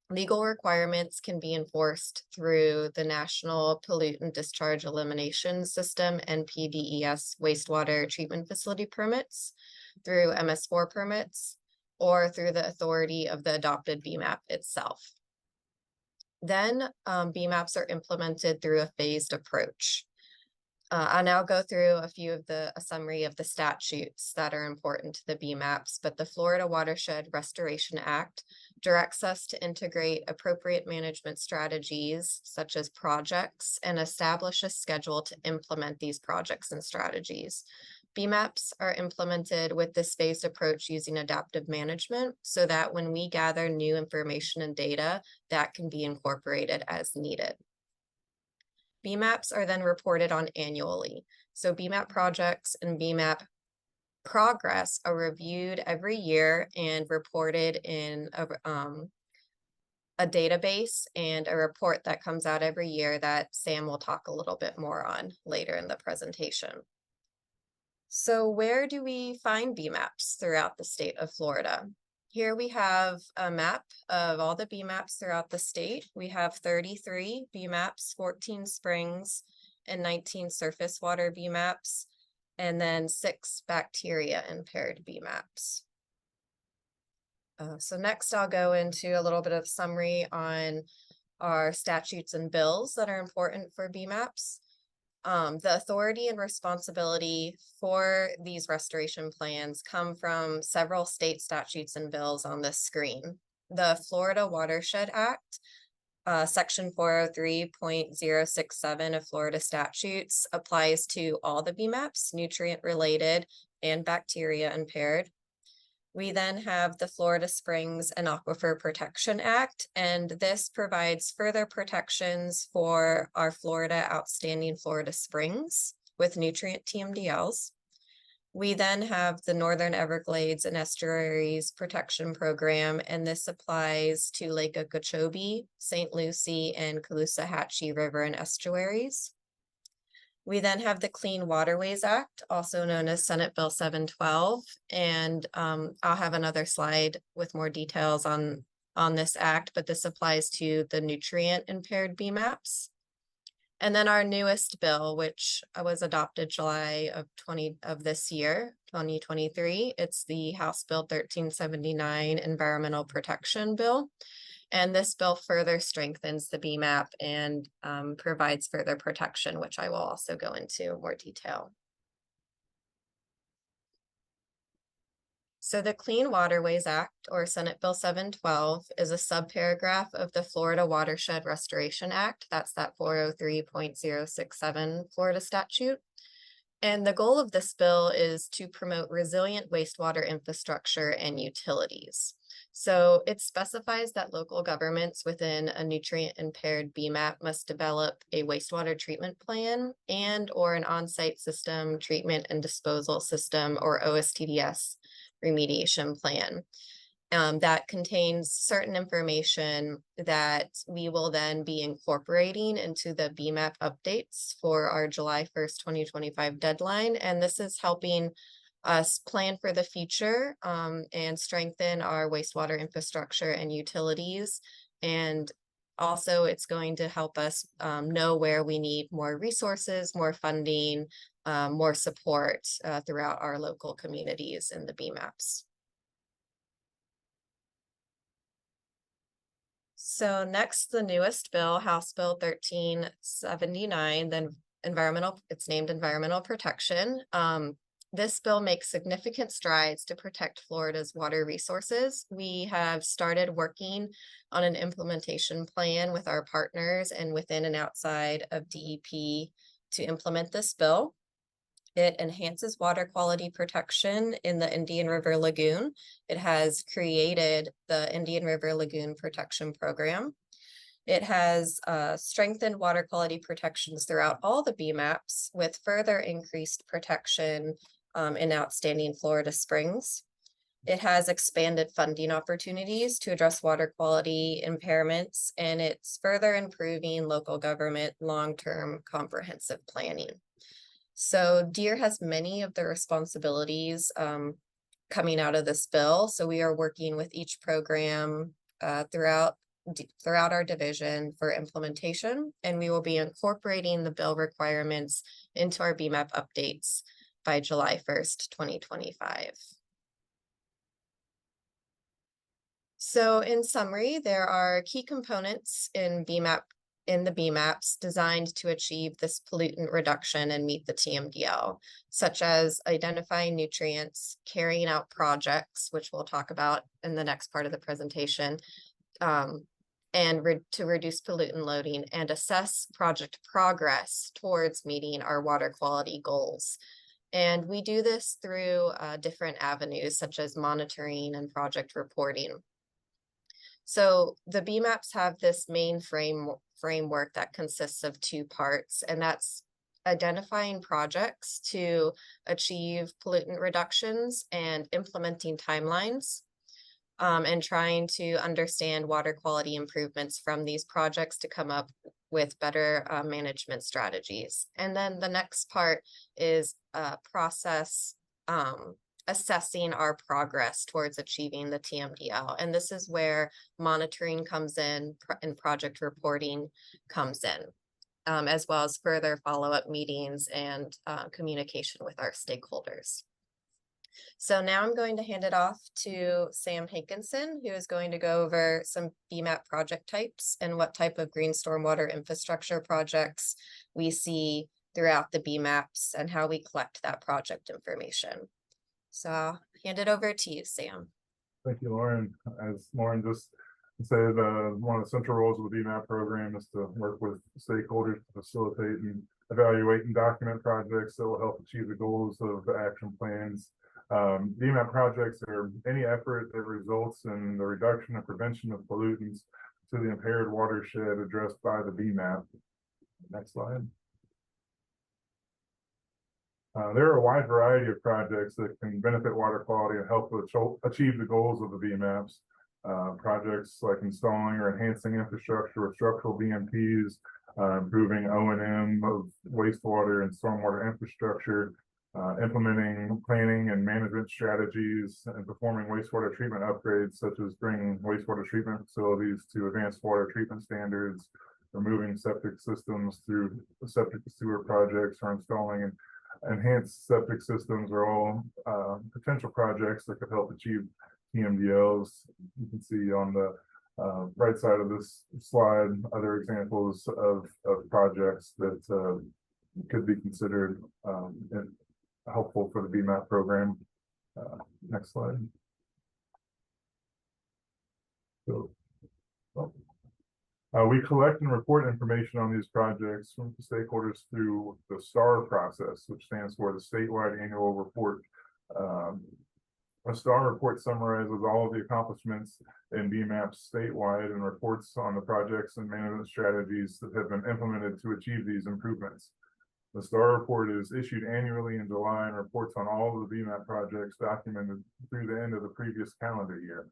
Legal requirements can be enforced through the National Pollutant Discharge Elimination System, NPDES wastewater treatment facility permits, through MS4 permits, or through the authority of the adopted BMAP itself. Then BMAPs are implemented through a phased approach. I'll now go through a summary of the statutes that are important to the BMAPs, but the Florida Watershed Restoration Act directs us to integrate appropriate management strategies such as projects and establish a schedule to implement these projects and strategies. BMAPs are implemented with this phased approach using adaptive management so that when we gather new information and data, that can be incorporated as needed. BMAPs are then reported on annually. So BMAP projects and BMAP progress are reviewed every year and reported in a database and a report that comes out every year that Sam will talk a little bit more on later in the presentation. So where do we find BMAPs throughout the state of Florida? Here we have a map of all the BMAPs throughout the state. We have 33 BMAPs, 14 springs, and 19 surface water BMAPs, and then 6 bacteria impaired BMAPs. So next I'll go into a little bit of summary on our statutes and bills that are important for BMAPs. The authority and responsibility for these restoration plans come from several state statutes and bills on this screen. The Florida Watershed Act, Section 403.067 of Florida statutes applies to all the BMAPs, nutrient related and bacteria impaired. We then have the Florida Springs and Aquifer Protection Act, and this provides further protections for our outstanding Florida springs with nutrient TMDLs. We then have the Northern Everglades and Estuaries Protection Program, and this applies to Lake Okeechobee, St. Lucie, and Caloosahatchee River and estuaries. We then have the Clean Waterways Act, also known as Senate Bill 712, and I'll have another slide with more details on this act, but this applies to the nutrient impaired BMAPs. And then our newest bill, which was adopted July of this year, 2023, it's the House Bill 1379 Environmental Protection Bill. And this bill further strengthens the BMAP and provides further protection, which I will also go into more detail. So the Clean Waterways Act, or Senate Bill 712, is a subparagraph of the Florida Watershed Restoration Act. That's that 403.067 Florida statute. And the goal of this bill is to promote resilient wastewater infrastructure and utilities. So it specifies that local governments within a nutrient impaired BMAP must develop a wastewater treatment plan and/or an on-site system treatment and disposal system, or OSTDS remediation plan. That contains certain information that we will then be incorporating into the BMAP updates for our July 1st, 2025 deadline. And this is helping us plan for the future and strengthen our wastewater infrastructure and utilities. And also it's going to help us know where we need more resources, more funding, more support throughout our local communities in the BMAPs. So next, the newest bill, House Bill 1379, it's named Environmental Protection. This bill makes significant strides to protect Florida's water resources. We have started working on an implementation plan with our partners and within and outside of DEP to implement this bill. It enhances water quality protection in the Indian River Lagoon. It has created the Indian River Lagoon Protection Program. It has strengthened water quality protections throughout all the BMAPs with further increased protection in outstanding Florida springs. It has expanded funding opportunities to address water quality impairments, and it's further improving local government long-term comprehensive planning. So DEER has many of the responsibilities coming out of this bill. So we are working with each program throughout our division for implementation, and we will be incorporating the bill requirements into our BMAP updates by July 1st, 2025. So in summary, there are key components in the BMAPs designed to achieve this pollutant reduction and meet the TMDL, such as identifying nutrients, carrying out projects, which we'll talk about in the next part of the presentation, and to reduce pollutant loading and assess project progress towards meeting our water quality goals. And we do this through different avenues, such as monitoring and project reporting. So the BMAPs have this main framework that consists of two parts, and that's identifying projects to achieve pollutant reductions and implementing timelines, and trying to understand water quality improvements from these projects to come up with better management strategies. And then the next part is process assessing our progress towards achieving the TMDL. And this is where monitoring comes in and project reporting comes in, as well as further follow-up meetings and communication with our stakeholders. So now I'm going to hand it off to Sam Hankinson, who is going to go over some BMAP project types and what type of green stormwater infrastructure projects we see throughout the BMAPs and how we collect that project information. So I'll hand it over to you, Sam. Thank you, Lauren. As Lauren just said, one of the central roles of the BMAP program is to work with stakeholders to facilitate and evaluate and document projects that will help achieve the goals of the action plans. BMAP projects are any effort that results in the reduction and prevention of pollutants to the impaired watershed addressed by the BMAP. Next slide. There are a wide variety of projects that can benefit water quality and help achieve the goals of the BMAPs. Projects like installing or enhancing infrastructure with structural BMPs, improving O&M of wastewater and stormwater infrastructure, implementing planning and management strategies, and performing wastewater treatment upgrades, such as bringing wastewater treatment facilities to advanced water treatment standards, removing septic systems through septic sewer projects, or installing and enhanced septic systems are all potential projects that could help achieve TMDLs. You can see on the right side of this slide other examples of projects that could be considered helpful for the BMAP program. Next slide. So, we collect and report information on these projects from the stakeholders through the STAR process, which stands for the Statewide Annual Report. A STAR report summarizes all of the accomplishments in BMAPs statewide and reports on the projects and management strategies that have been implemented to achieve these improvements. The STAR report is issued annually in July and reports on all of the BMAP projects documented through the end of the previous calendar year.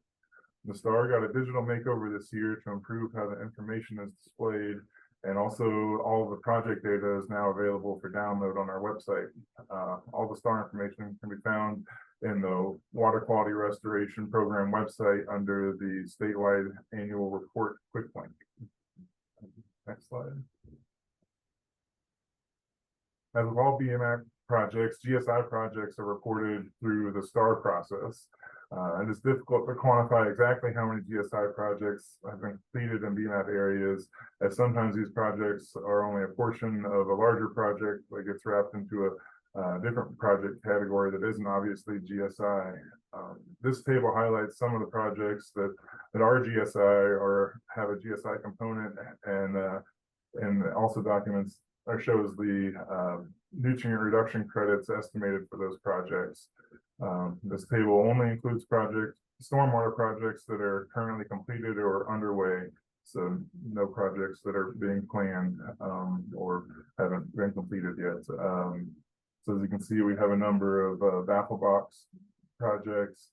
The STAR got a digital makeover this year to improve how the information is displayed, and also all of the project data is now available for download on our website. All the STAR information can be found in the Water Quality Restoration Program website under the Statewide Annual Report quick link. Next slide. As with all BMAP projects, GSI projects are reported through the STAR process. And it's difficult to quantify exactly how many GSI projects have been completed in BMAP areas, as sometimes these projects are only a portion of a larger project that gets wrapped into a different project category that isn't obviously GSI. This table highlights some of the projects that are GSI or have a GSI component, and also documents or shows the nutrient reduction credits estimated for those projects. This table only includes stormwater projects that are currently completed or underway, so no projects that are being planned or haven't been completed yet. So as you can see, we have a number of baffle box projects.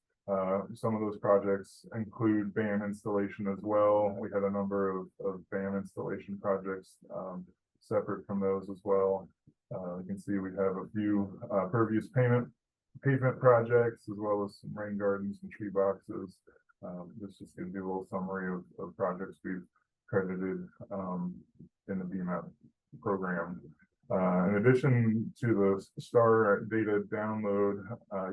Some of those projects include BAM installation as well. We had a number of BAM installation projects separate from those as well. You can see we have a few pervious pavement projects, as well as some rain gardens and tree boxes. This just gives you a little summary of projects we've credited in the BMAP program. In addition to the STAR data download,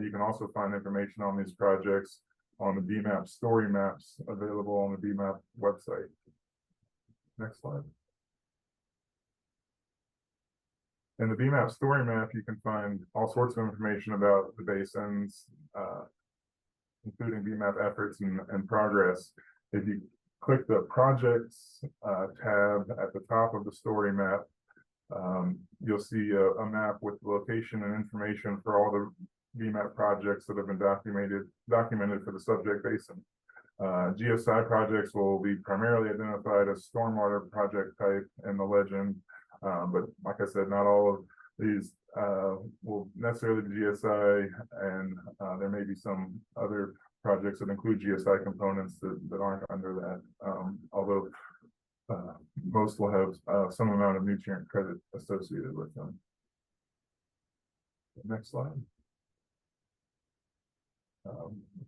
you can also find information on these projects on the BMAP story maps available on the BMAP website. Next slide. In the BMAP story map, you can find all sorts of information about the basins, including BMAP efforts and progress. If you click the projects tab at the top of the story map, you'll see a map with location and information for all the BMAP projects that have been documented for the subject basin. GSI projects will be primarily identified as stormwater project type in the legend, but like I said, not all of these will necessarily be GSI, and there may be some other projects that include GSI components that aren't under that, although most will have some amount of nutrient credit associated with them. Next slide.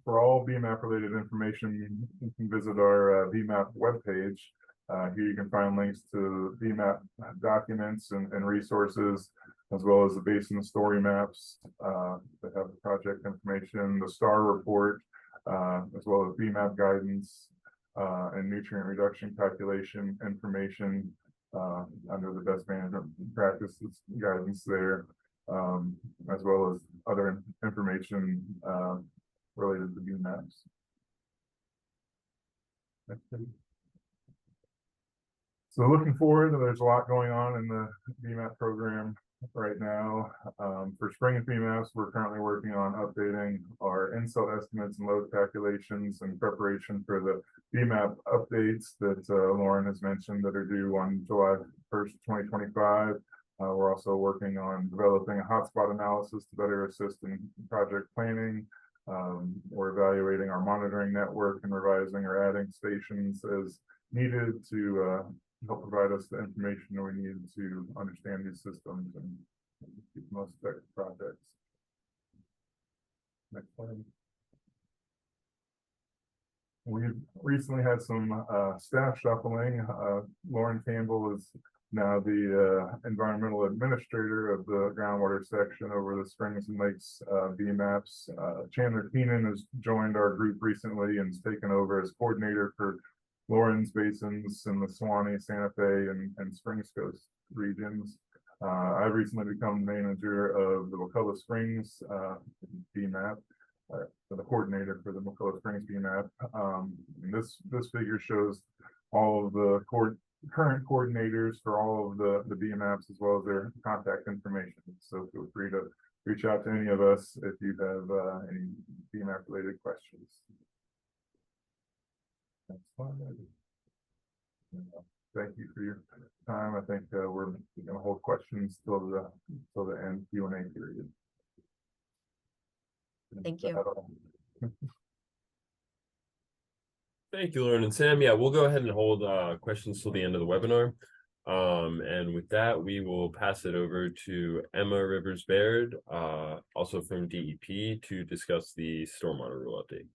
For all BMAP related information, you can visit our BMAP webpage. Here you can find links to BMAP documents and resources, as well as the basin story maps that have the project information, the STAR report, as well as BMAP guidance and nutrient reduction calculation information under the best management practices guidance there, as well as other information related to BMAPs. So looking forward, there's a lot going on in the BMAP program right now. For spring BMAPs, we're currently working on updating our insult estimates and load calculations in preparation for the BMAP updates that Lauren has mentioned that are due on July 1st, 2025. We're also working on developing a hotspot analysis to better assist in project planning. We're evaluating our monitoring network and revising or adding stations as needed to help provide us the information we need to understand these systems and keep the most effective projects. Next slide. We've recently had some staff shuffling. Lauren Campbell is now the environmental administrator of the groundwater section over the Springs and Lakes BMAPs. Chandler Keenan has joined our group recently and has taken over as coordinator for Lauren's basins in the Suwannee, Santa Fe, and Springs Coast regions. I've recently become manager of the McCullough Springs BMAP, the coordinator for the McCullough Springs BMAP. And this figure shows all of the current coordinators for all of the BMAPs, as well as their contact information. So feel free to reach out to any of us if you have any BMAP related questions. Next slide. Thank you for your time. I think we're going to hold questions till the end Q&A period. Thank you. Thank you, Lauren and Sam. Yeah, we'll go ahead and hold questions till the end of the webinar. And with that, we will pass it over to Emma Rivers Baird, also from DEP, to discuss the stormwater rule update.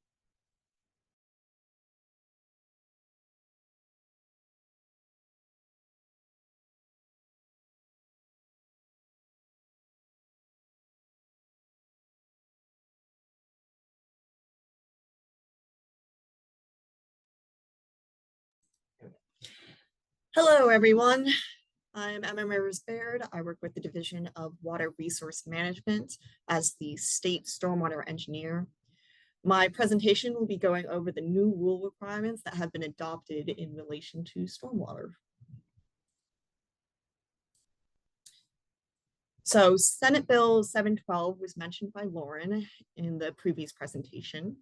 Hello, everyone. I'm Emma Rivers Baird. I work with the Division of Water Resource Management as the State Stormwater Engineer. My presentation will be going over the new rule requirements that have been adopted in relation to stormwater. So Senate Bill 712 was mentioned by Lauren in the previous presentation.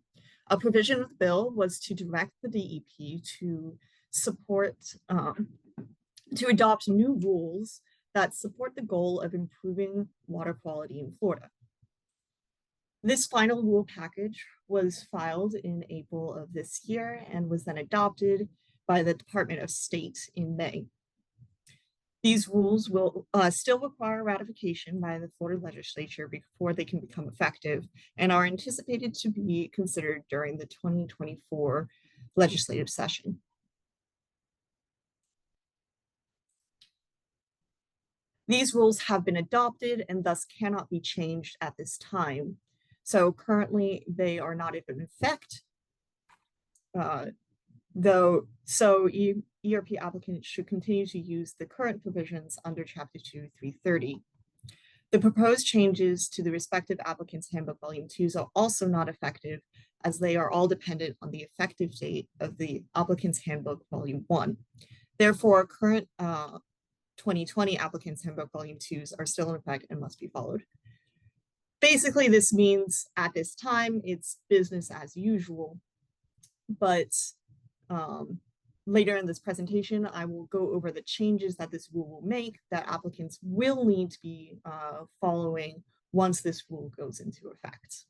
A provision of the bill was to direct the DEP to support, to adopt new rules that support the goal of improving water quality in Florida. This final rule package was filed in April of this year and was then adopted by the Department of State in May. These rules will still require ratification by the Florida legislature before they can become effective and are anticipated to be considered during the 2024 legislative session. These rules have been adopted and thus cannot be changed at this time. So currently they are not in effect ERP applicants should continue to use the current provisions under Chapter 2, 330. The proposed changes to the respective applicants' handbook volume 2s are also not effective, as they are all dependent on the effective date of the applicant's handbook volume 1. Therefore, current 2020 applicants' handbook volume 2s are still in effect and must be followed. Basically, this means at this time it's business as usual, but later in this presentation, I will go over the changes that this rule will make that applicants will need to be following once this rule goes into effect.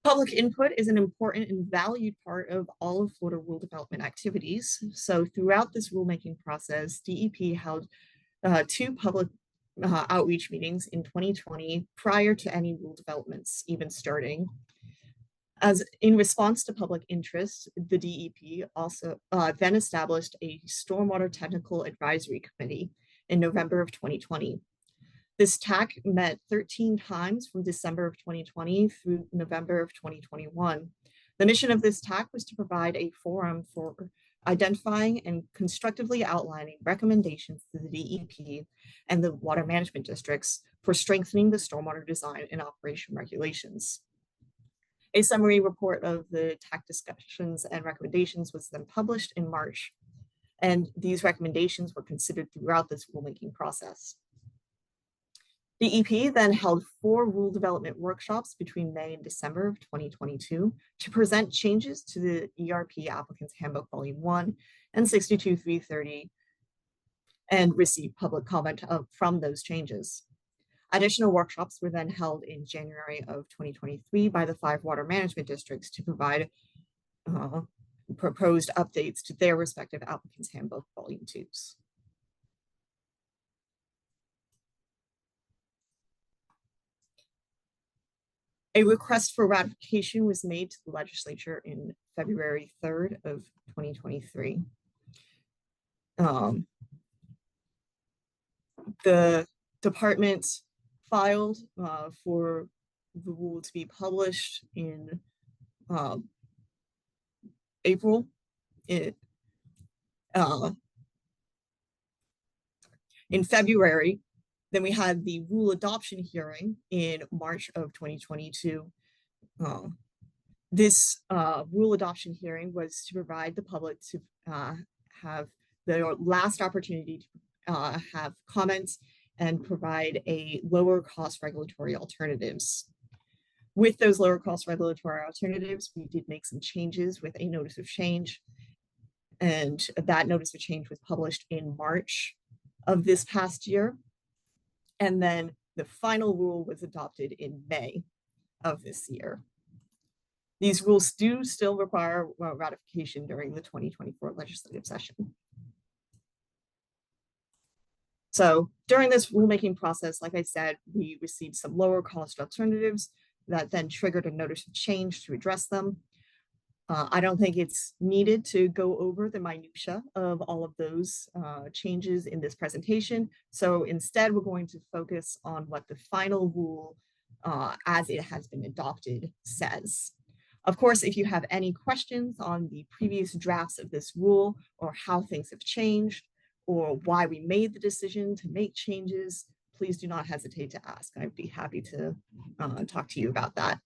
Public input is an important and valued part of all of Florida rule development activities. So throughout this rulemaking process, DEP held 2 public outreach meetings in 2020 prior to any rule developments even starting. As in response to public interest, the DEP also then established a Stormwater Technical Advisory Committee in November of 2020. This TAC met 13 times from December of 2020 through November of 2021. The mission of this TAC was to provide a forum for identifying and constructively outlining recommendations to the DEP and the water management districts for strengthening the stormwater design and operation regulations. A summary report of the TAC discussions and recommendations was then published in March, and these recommendations were considered throughout this rulemaking process. DEP then held 4 rule development workshops between May and December of 2022 to present changes to the ERP Applicants Handbook Volume 1 and 62.330 and receive public comment from those changes. Additional workshops were then held in January of 2023 by the 5 water management districts to provide proposed updates to their respective Applicants Handbook Volume 2s. A request for ratification was made to the legislature in February 3rd of 2023. The department filed for the rule to be published in April. In February, then we had the rule adoption hearing in March of 2022. This rule adoption hearing was to provide the public to have their last opportunity to have comments and provide a lower cost regulatory alternatives. With those lower cost regulatory alternatives, we did make some changes with a notice of change, and that notice of change was published in March of this past year. And then the final rule was adopted in May of this year. These rules do still require ratification during the 2024 legislative session. So during this rulemaking process, like I said, we received some lower cost alternatives that then triggered a notice of change to address them. I don't think it's needed to go over the minutia of all of those changes in this presentation. So instead, we're going to focus on what the final rule, as it has been adopted, says. Of course, if you have any questions on the previous drafts of this rule or how things have changed or why we made the decision to make changes, please do not hesitate to ask. I'd be happy to talk to you about that.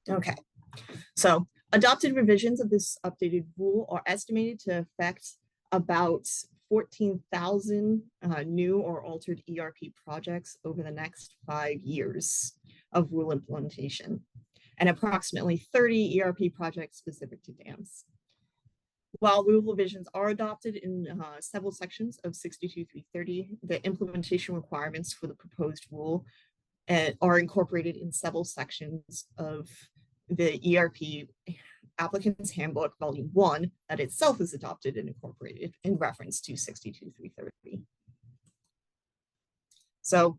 Okay, so adopted revisions of this updated rule are estimated to affect about 14,000 new or altered ERP projects over the next 5 years of rule implementation, and approximately 30 ERP projects specific to dams. While rule revisions are adopted in several sections of 62.330, the implementation requirements for the proposed rule are incorporated in several sections of the ERP Applicants Handbook Volume 1 that itself is adopted and incorporated in reference to 62.330. So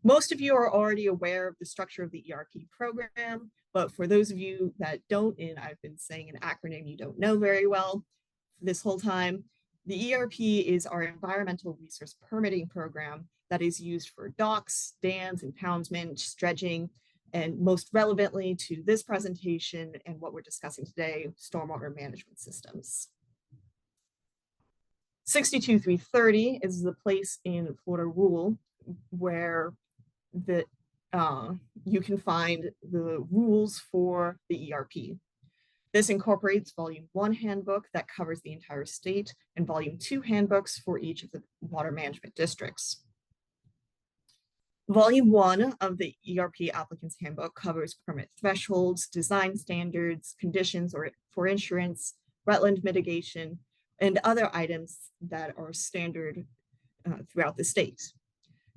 most of you are already aware of the structure of the ERP program, but for those of you that don't, and I've been saying an acronym you don't know very well this whole time, The ERP is our environmental resource permitting program that is used for docks, dams, impoundment, dredging, and most relevantly to this presentation and what we're discussing today, stormwater management systems. 62330 is the place in Florida rule where you can find the rules for the ERP. This incorporates Volume 1 handbook that covers the entire state and Volume 2 handbooks for each of the water management districts. Volume 1 of the ERP applicant's handbook covers permit thresholds, design standards, conditions for insurance, wetland mitigation, and other items that are standard throughout the state.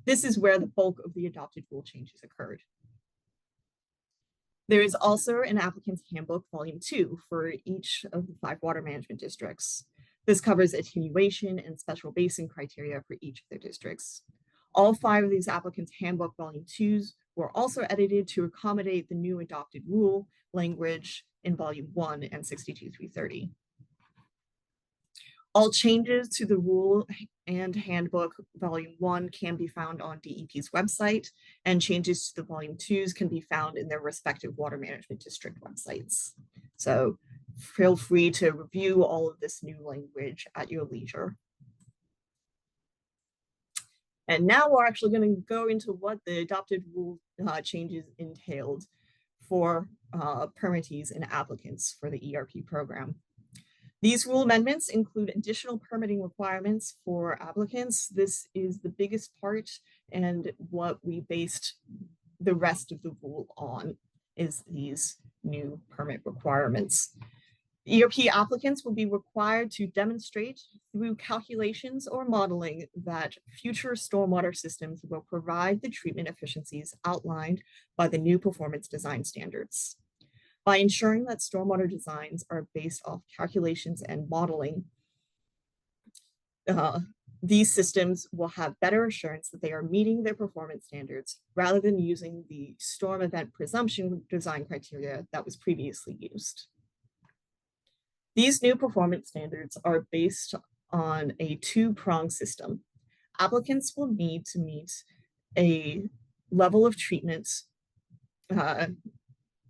This is where the bulk of the adopted rule changes occurred. There is also an applicant's handbook, Volume 2, for each of the 5 water management districts. This covers attenuation and special basin criteria for each of their districts. All 5 of these applicants' handbook Volume 2s were also edited to accommodate the new adopted rule language in Volume 1 and 62330. All changes to the rule and handbook Volume 1 can be found on DEP's website, and changes to the Volume 2s can be found in their respective water management district websites. So feel free to review all of this new language at your leisure. And now we're actually going to go into what the adopted rule changes entailed for permittees and applicants for the ERP program. These rule amendments include additional permitting requirements for applicants. This is the biggest part, and what we based the rest of the rule on is these new permit requirements. ERP applicants will be required to demonstrate through calculations or modeling that future stormwater systems will provide the treatment efficiencies outlined by the new performance design standards. By ensuring that stormwater designs are based off calculations and modeling, these systems will have better assurance that they are meeting their performance standards rather than using the storm event presumption design criteria that was previously used. These new performance standards are based on a 2-pronged system. Applicants will need to meet a level of treatment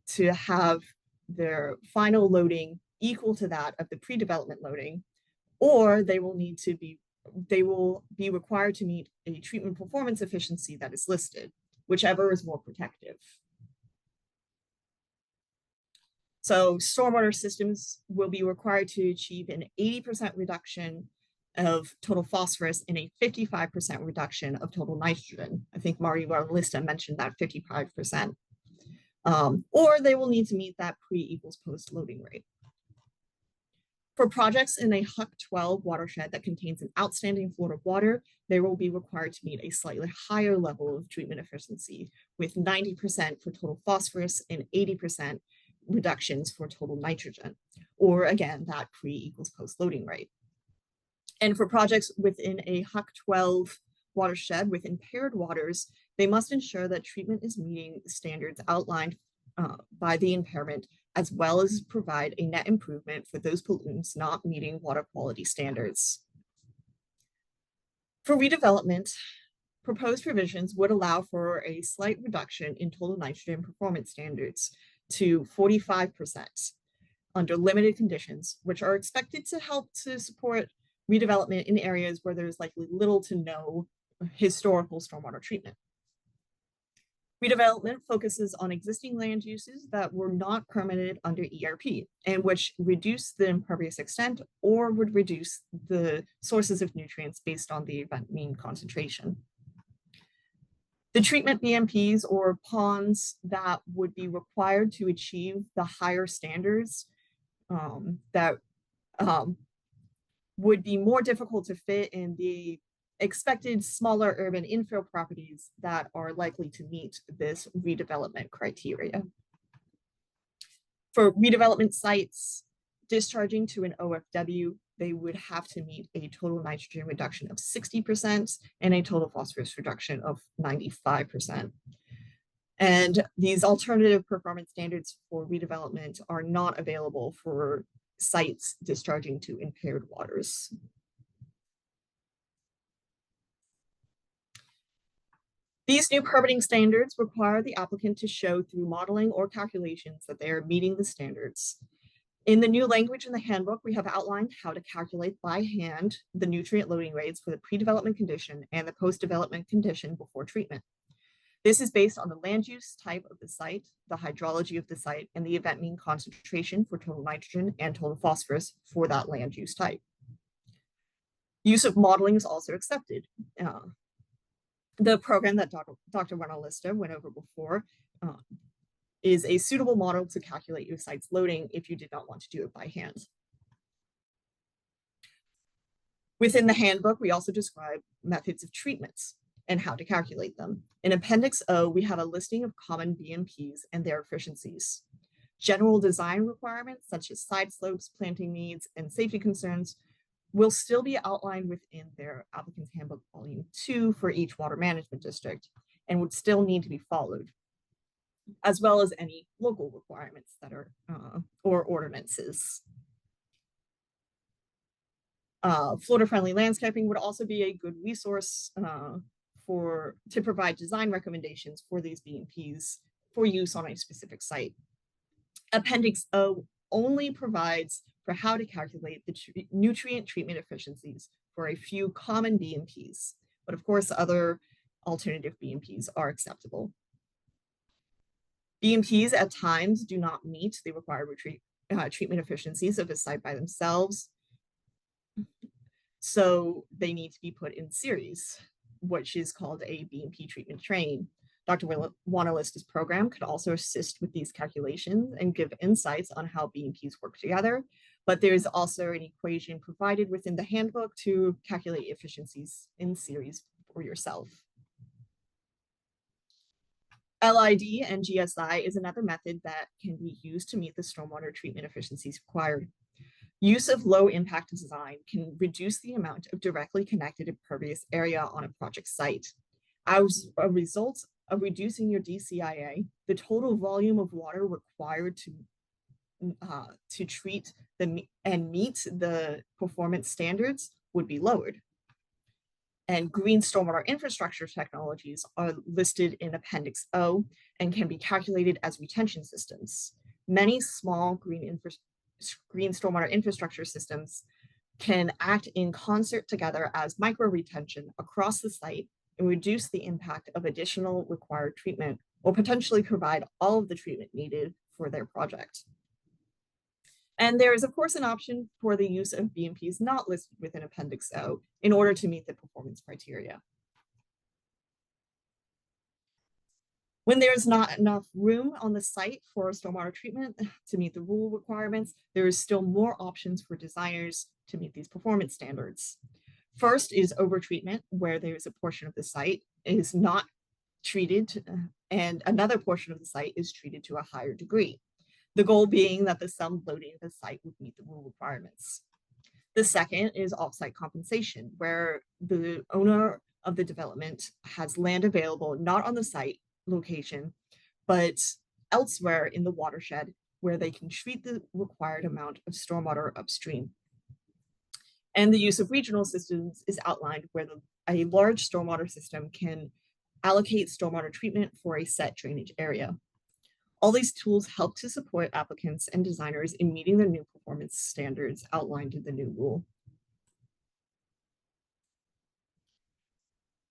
to have their final loading equal to that of the pre-development loading, or they will be required to meet a treatment performance efficiency that is listed, whichever is more protective. So stormwater systems will be required to achieve an 80% reduction of total phosphorus and a 55% reduction of total nitrogen. I think Wanielista mentioned that 55%. Or they will need to meet that pre-equals post loading rate. For projects in a HUC 12 watershed that contains an outstanding Florida water, they will be required to meet a slightly higher level of treatment efficiency with 90% for total phosphorus and 80% reductions for total nitrogen, or again, that pre-equals post loading rate. And for projects within a HUC 12 watershed with impaired waters, they must ensure that treatment is meeting the standards outlined by the impairment, as well as provide a net improvement for those pollutants not meeting water quality standards. For redevelopment, proposed provisions would allow for a slight reduction in total nitrogen performance standards to 45% under limited conditions, which are expected to help to support redevelopment in areas where there's likely little to no historical stormwater treatment. Redevelopment focuses on existing land uses that were not permitted under ERP and which reduce the impervious extent or would reduce the sources of nutrients based on the event mean concentration. The treatment BMPs or ponds that would be required to achieve the higher standards that would be more difficult to fit in the expected smaller urban infill properties that are likely to meet this redevelopment criteria. For redevelopment sites discharging to an OFW, they would have to meet a total nitrogen reduction of 60% and a total phosphorus reduction of 95%. And these alternative performance standards for redevelopment are not available for sites discharging to impaired waters. These new permitting standards require the applicant to show through modeling or calculations that they are meeting the standards. In the new language in the handbook, we have outlined how to calculate by hand the nutrient loading rates for the pre-development condition and the post-development condition before treatment. This is based on the land use type of the site, the hydrology of the site, and the event mean concentration for total nitrogen and total phosphorus for that land use type. Use of modeling is also accepted. The program that Dr. Wanielista went over before is a suitable model to calculate your site's loading if you did not want to do it by hand. Within the handbook, we also describe methods of treatments and how to calculate them. In Appendix O, we have a listing of common BMPs and their efficiencies. General design requirements such as side slopes, planting needs, and safety concerns will still be outlined within their applicant's handbook volume 2 for each water management district and would still need to be followed, as well as any local requirements that are or ordinances. Florida-friendly landscaping would also be a good resource to provide design recommendations for these BMPs for use on a specific site. Appendix O only provides for how to calculate the nutrient treatment efficiencies for a few common BMPs, but of course other alternative BMPs are acceptable. BMPs at times do not meet the required treatment efficiencies of a site by themselves, so they need to be put in series, which is called a BMP treatment train. Dr. Wanielista's program could also assist with these calculations and give insights on how BMPs work together, but there's also an equation provided within the handbook to calculate efficiencies in series for yourself. LID and GSI is another method that can be used to meet the stormwater treatment efficiencies required. Use of low impact design can reduce the amount of directly connected impervious area on a project site. As a result of reducing your DCIA, the total volume of water required to treat and meet the performance standards would be lowered. And green stormwater infrastructure technologies are listed in Appendix O and can be calculated as retention systems. Many small green stormwater infrastructure systems can act in concert together as micro retention across the site and reduce the impact of additional required treatment or potentially provide all of the treatment needed for their project. And there is, of course, an option for the use of BMPs not listed within Appendix O in order to meet the performance criteria. When there's not enough room on the site for stormwater treatment to meet the rule requirements, there is still more options for designers to meet these performance standards. First is overtreatment, where there's a portion of the site is not treated and another portion of the site is treated to a higher degree. The goal being that the sum loading of the site would meet the rule requirements. The second is offsite compensation, where the owner of the development has land available not on the site location, but elsewhere in the watershed where they can treat the required amount of stormwater upstream. And the use of regional systems is outlined where a large stormwater system can allocate stormwater treatment for a set drainage area. All these tools help to support applicants and designers in meeting their new performance standards outlined in the new rule.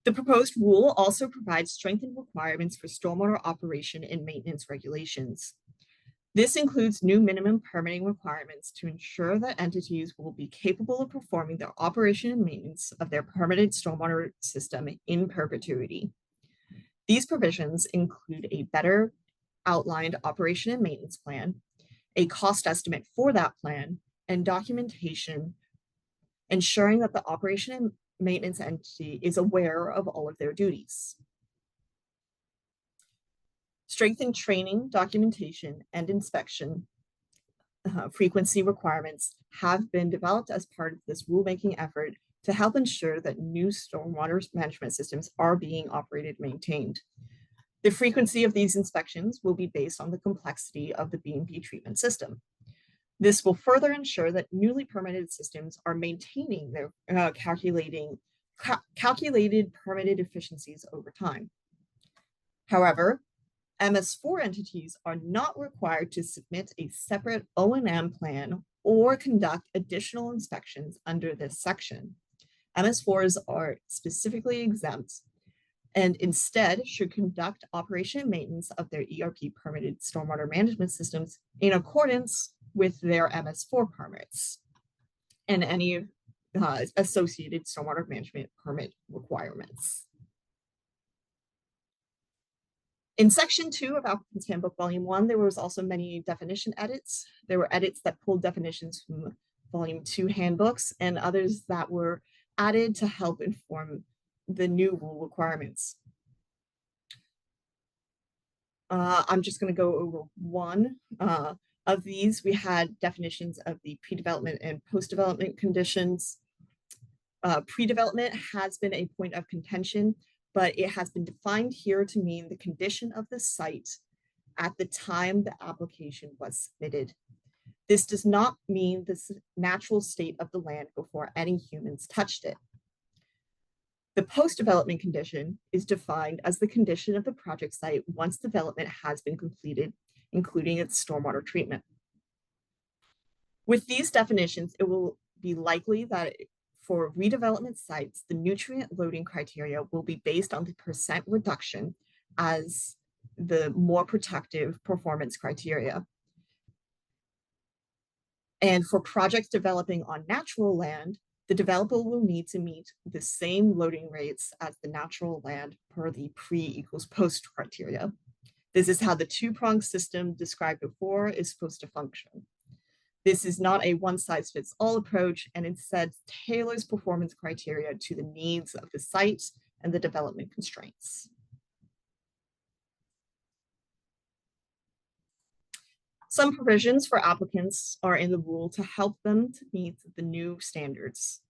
The proposed rule also provides strengthened requirements for stormwater operation and maintenance regulations. This includes new minimum permitting requirements to ensure that entities will be capable of performing their operation and maintenance of their permitted stormwater system in perpetuity. These provisions include a better outlined operation and maintenance plan, a cost estimate for that plan, and documentation ensuring that the operation and maintenance entity is aware of all of their duties. Strengthened training, documentation, and inspection frequency requirements have been developed as part of this rulemaking effort to help ensure that new stormwater management systems are being operated and maintained. The frequency of these inspections will be based on the complexity of the BMP treatment system. This will further ensure that newly permitted systems are maintaining their calculated permitted efficiencies over time. However, MS4 entities are not required to submit a separate O&M plan or conduct additional inspections under this section. MS4s are specifically exempt and instead should conduct operation and maintenance of their ERP permitted stormwater management systems in accordance with their MS4 permits and any associated stormwater management permit requirements. In section 2 of Applicant's Handbook Volume 1, there was also many definition edits. There were edits that pulled definitions from Volume 2 handbooks and others that were added to help inform the new rule requirements. I'm just going to go over one of these. We had definitions of the pre-development and post-development conditions. Pre-development has been a point of contention, but it has been defined here to mean the condition of the site at the time the application was submitted. This does not mean the natural state of the land before any humans touched it. The post-development condition is defined as the condition of the project site once development has been completed, including its stormwater treatment. With these definitions, it will be likely that for redevelopment sites, the nutrient loading criteria will be based on the % reduction as the more protective performance criteria. And for projects developing on natural land, the developer will need to meet the same loading rates as the natural land per the pre equals post criteria. This is how the two-pronged system described before is supposed to function. This is not a one-size-fits-all approach, and instead tailors performance criteria to the needs of the site and the development constraints. Some provisions for applicants are in the rule to help them to meet the new standards.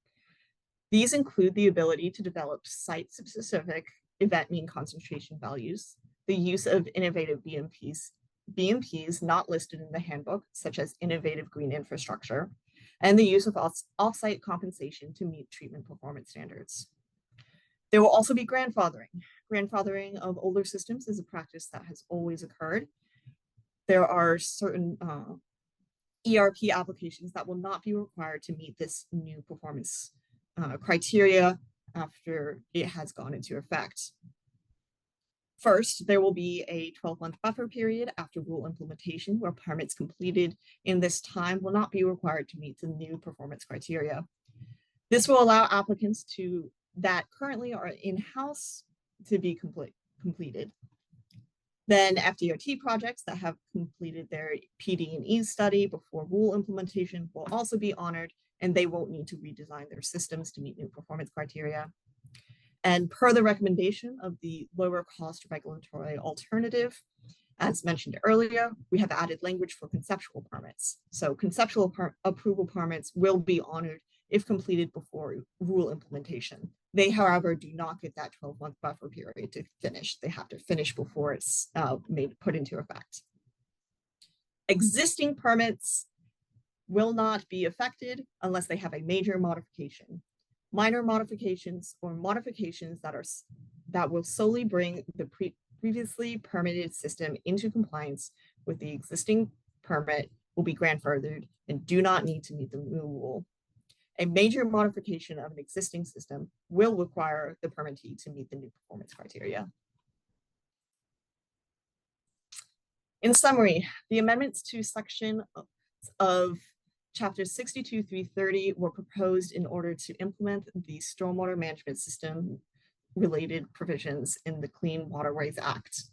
These include the ability to develop site-specific event mean concentration values, the use of innovative BMPs not listed in the handbook, such as innovative green infrastructure, and the use of off-site compensation to meet treatment performance standards. There will also be grandfathering. Grandfathering of older systems is a practice that has always occurred. There are certain ERP applications that will not be required to meet this new performance criteria after it has gone into effect. First, there will be a 12-month buffer period after rule implementation where permits completed in this time will not be required to meet the new performance criteria. This will allow applicants that currently are in-house to be completed. Then FDOT projects that have completed their PD&E study before rule implementation will also be honored, and they won't need to redesign their systems to meet new performance criteria. And per the recommendation of the lower cost regulatory alternative, as mentioned earlier, we have added language for conceptual permits. So conceptual approval permits will be honored if completed before rule implementation. They, however, do not get that 12-month buffer period to finish. They have to finish before it's put into effect. Existing permits will not be affected unless they have a major modification. Minor modifications or modifications that will solely bring the previously permitted system into compliance with the existing permit will be grandfathered and do not need to meet the new rule. A major modification of an existing system will require the permittee to meet the new performance criteria. In summary, the amendments to section of Chapter 62 through 30 were proposed in order to implement the stormwater management system related provisions in the Clean Waterways Act.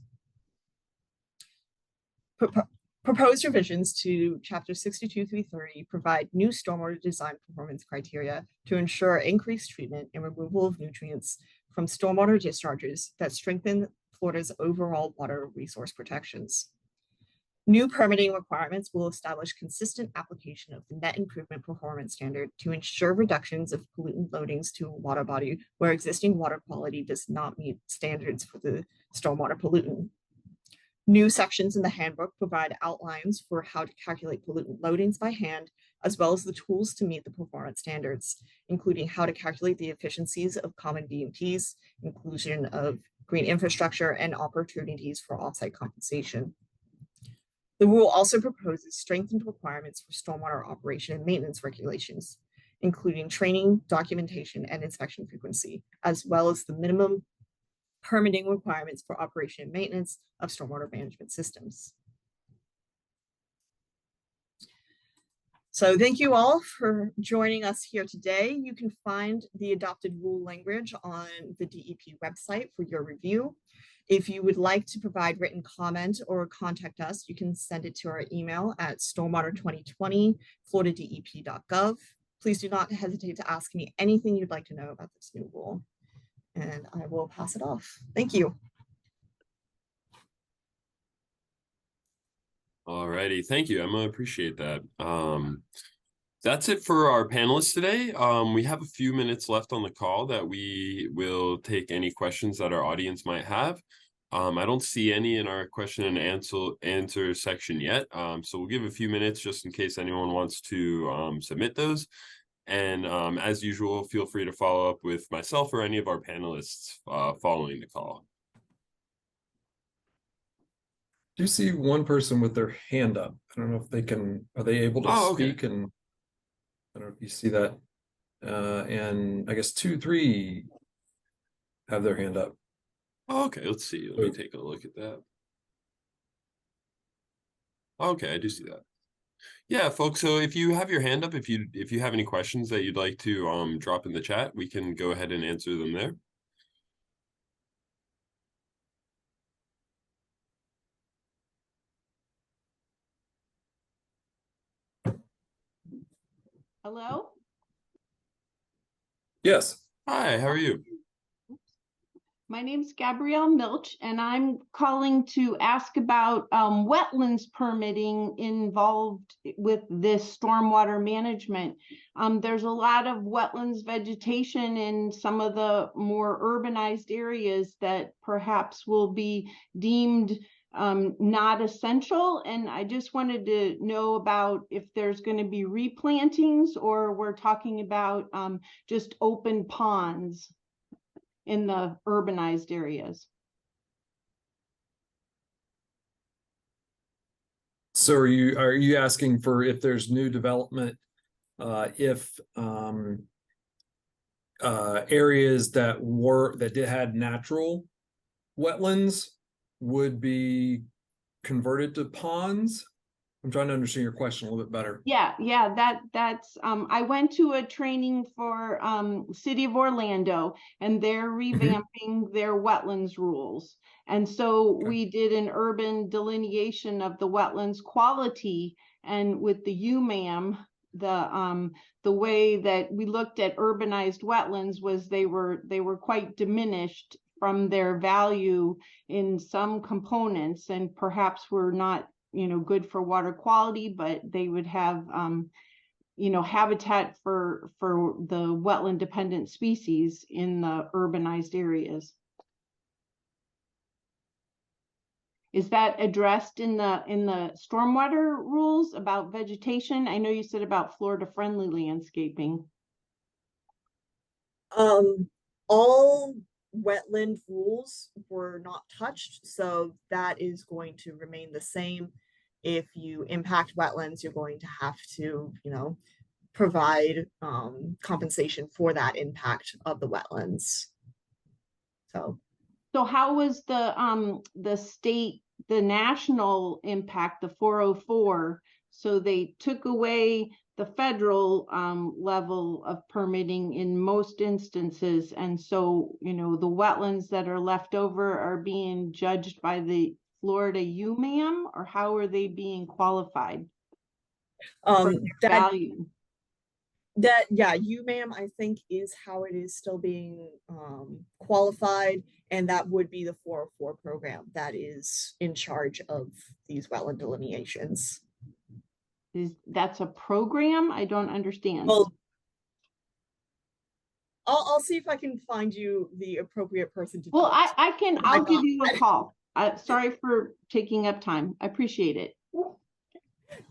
Proposed revisions to Chapter 62 through 30 provide new stormwater design performance criteria to ensure increased treatment and removal of nutrients from stormwater discharges that strengthen Florida's overall water resource protections. New permitting requirements will establish consistent application of the net improvement performance standard to ensure reductions of pollutant loadings to a water body where existing water quality does not meet standards for the stormwater pollutant. New sections in the handbook provide outlines for how to calculate pollutant loadings by hand, as well as the tools to meet the performance standards, including how to calculate the efficiencies of common BMPs, inclusion of green infrastructure, and opportunities for offsite compensation. The rule also proposes strengthened requirements for stormwater operation and maintenance regulations, including training, documentation, and inspection frequency, as well as the minimum permitting requirements for operation and maintenance of stormwater management systems. So thank you all for joining us here today. You can find the adopted rule language on the DEP website for your review. If you would like to provide written comment or contact us, you can send it to our email at stormwater2020@floridadep.gov. Please do not hesitate to ask me anything you'd like to know about this new rule, and I will pass it off. Thank you. Alrighty, thank you, Emma. Appreciate that. That's it for our panelists today. We have a few minutes left on the call that we will take any questions that our audience might have. I don't see any in our question and answer section yet. So we'll give a few minutes just in case anyone wants to submit those. And as usual, feel free to follow up with myself or any of our panelists following the call. Do you see one person with their hand up? I don't know if they can, are they able to speak? Okay. And I don't know if you see that. And I guess 2, 3 have their hand up. Okay, let's see. Let me take a look at that. Okay, I do see that. Yeah, folks, so if you have your hand up, if you have any questions that you'd like to drop in the chat, we can go ahead and answer them there. Hello? Yes. Hi, how are you? My name is Gabrielle Milch, and I'm calling to ask about wetlands permitting involved with this stormwater management. There's a lot of wetlands vegetation in some of the more urbanized areas that perhaps will be deemed not essential. And I just wanted to know about if there's going to be replantings or we're talking about just open ponds in the urbanized areas. So are you asking for if there's new development, if areas that had natural wetlands would be converted to ponds? I'm trying to understand your question a little bit better. Yeah, that's I went to a training for City of Orlando, and they're revamping their wetlands rules. And so we did an urban delineation of the wetlands quality, and with the UMAM, the way that we looked at urbanized wetlands was they were quite diminished from their value in some components, and perhaps were not good for water quality, but they would have habitat for the wetland dependent species in the urbanized areas. Is that addressed in the stormwater rules about vegetation? I know you said about Florida friendly landscaping. All wetland rules were not touched, so that is going to remain the same. If you impact wetlands, you're going to have to, provide compensation for that impact of the wetlands. So how was the national impact, the 404? So they took away the federal level of permitting in most instances, and so the wetlands that are left over are being judged by the Florida UMAM, or how are they being qualified for their value? UMAM I think is how it is still being qualified, and that would be the 404 program that is in charge of these wetland delineations. That's a program? I don't understand. Well, I'll see if I can find you the appropriate person to. Well, I'll give you a call. Sorry for taking up time. I appreciate it.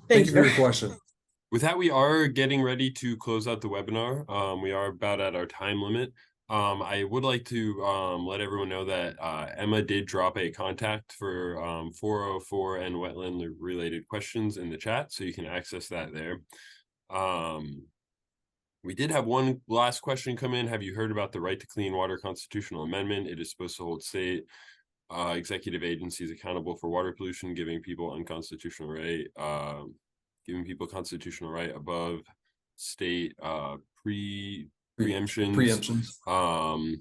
Thank you for your question. With that, we are getting ready to close out the webinar. We are about at our time limit. I would like to let everyone know that Emma did drop a contact for 404 and wetland related questions in the chat, so you can access that there. We did have one last question come in. Have you heard about the Right to Clean Water constitutional amendment? It is supposed to hold state executive agencies accountable for water pollution, giving people unconstitutional right, giving people constitutional right above state preemptions,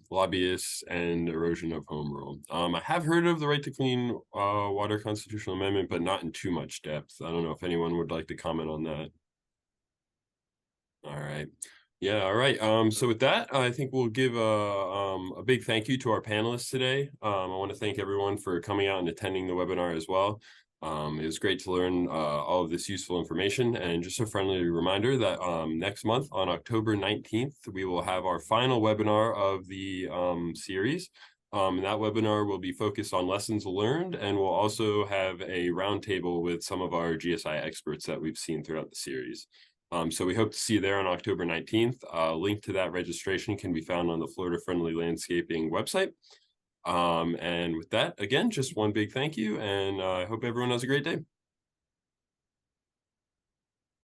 lobbyists, and erosion of home rule. I have heard of the Right to Clean Water constitutional amendment, but not in too much depth. I don't know if anyone would like to comment on that. All right. Yeah, all right. So with that, I think we'll give a big thank you to our panelists today. I want to thank everyone for coming out and attending the webinar as well. It was great to learn all of this useful information, and just a friendly reminder that next month on October 19th, we will have our final webinar of the series. And that webinar will be focused on lessons learned, and we'll also have a roundtable with some of our GSI experts that we've seen throughout the series. So we hope to see you there on October 19th. Link to that registration can be found on the Florida Friendly Landscaping website. And with that, again, just one big thank you, and I hope everyone has a great day.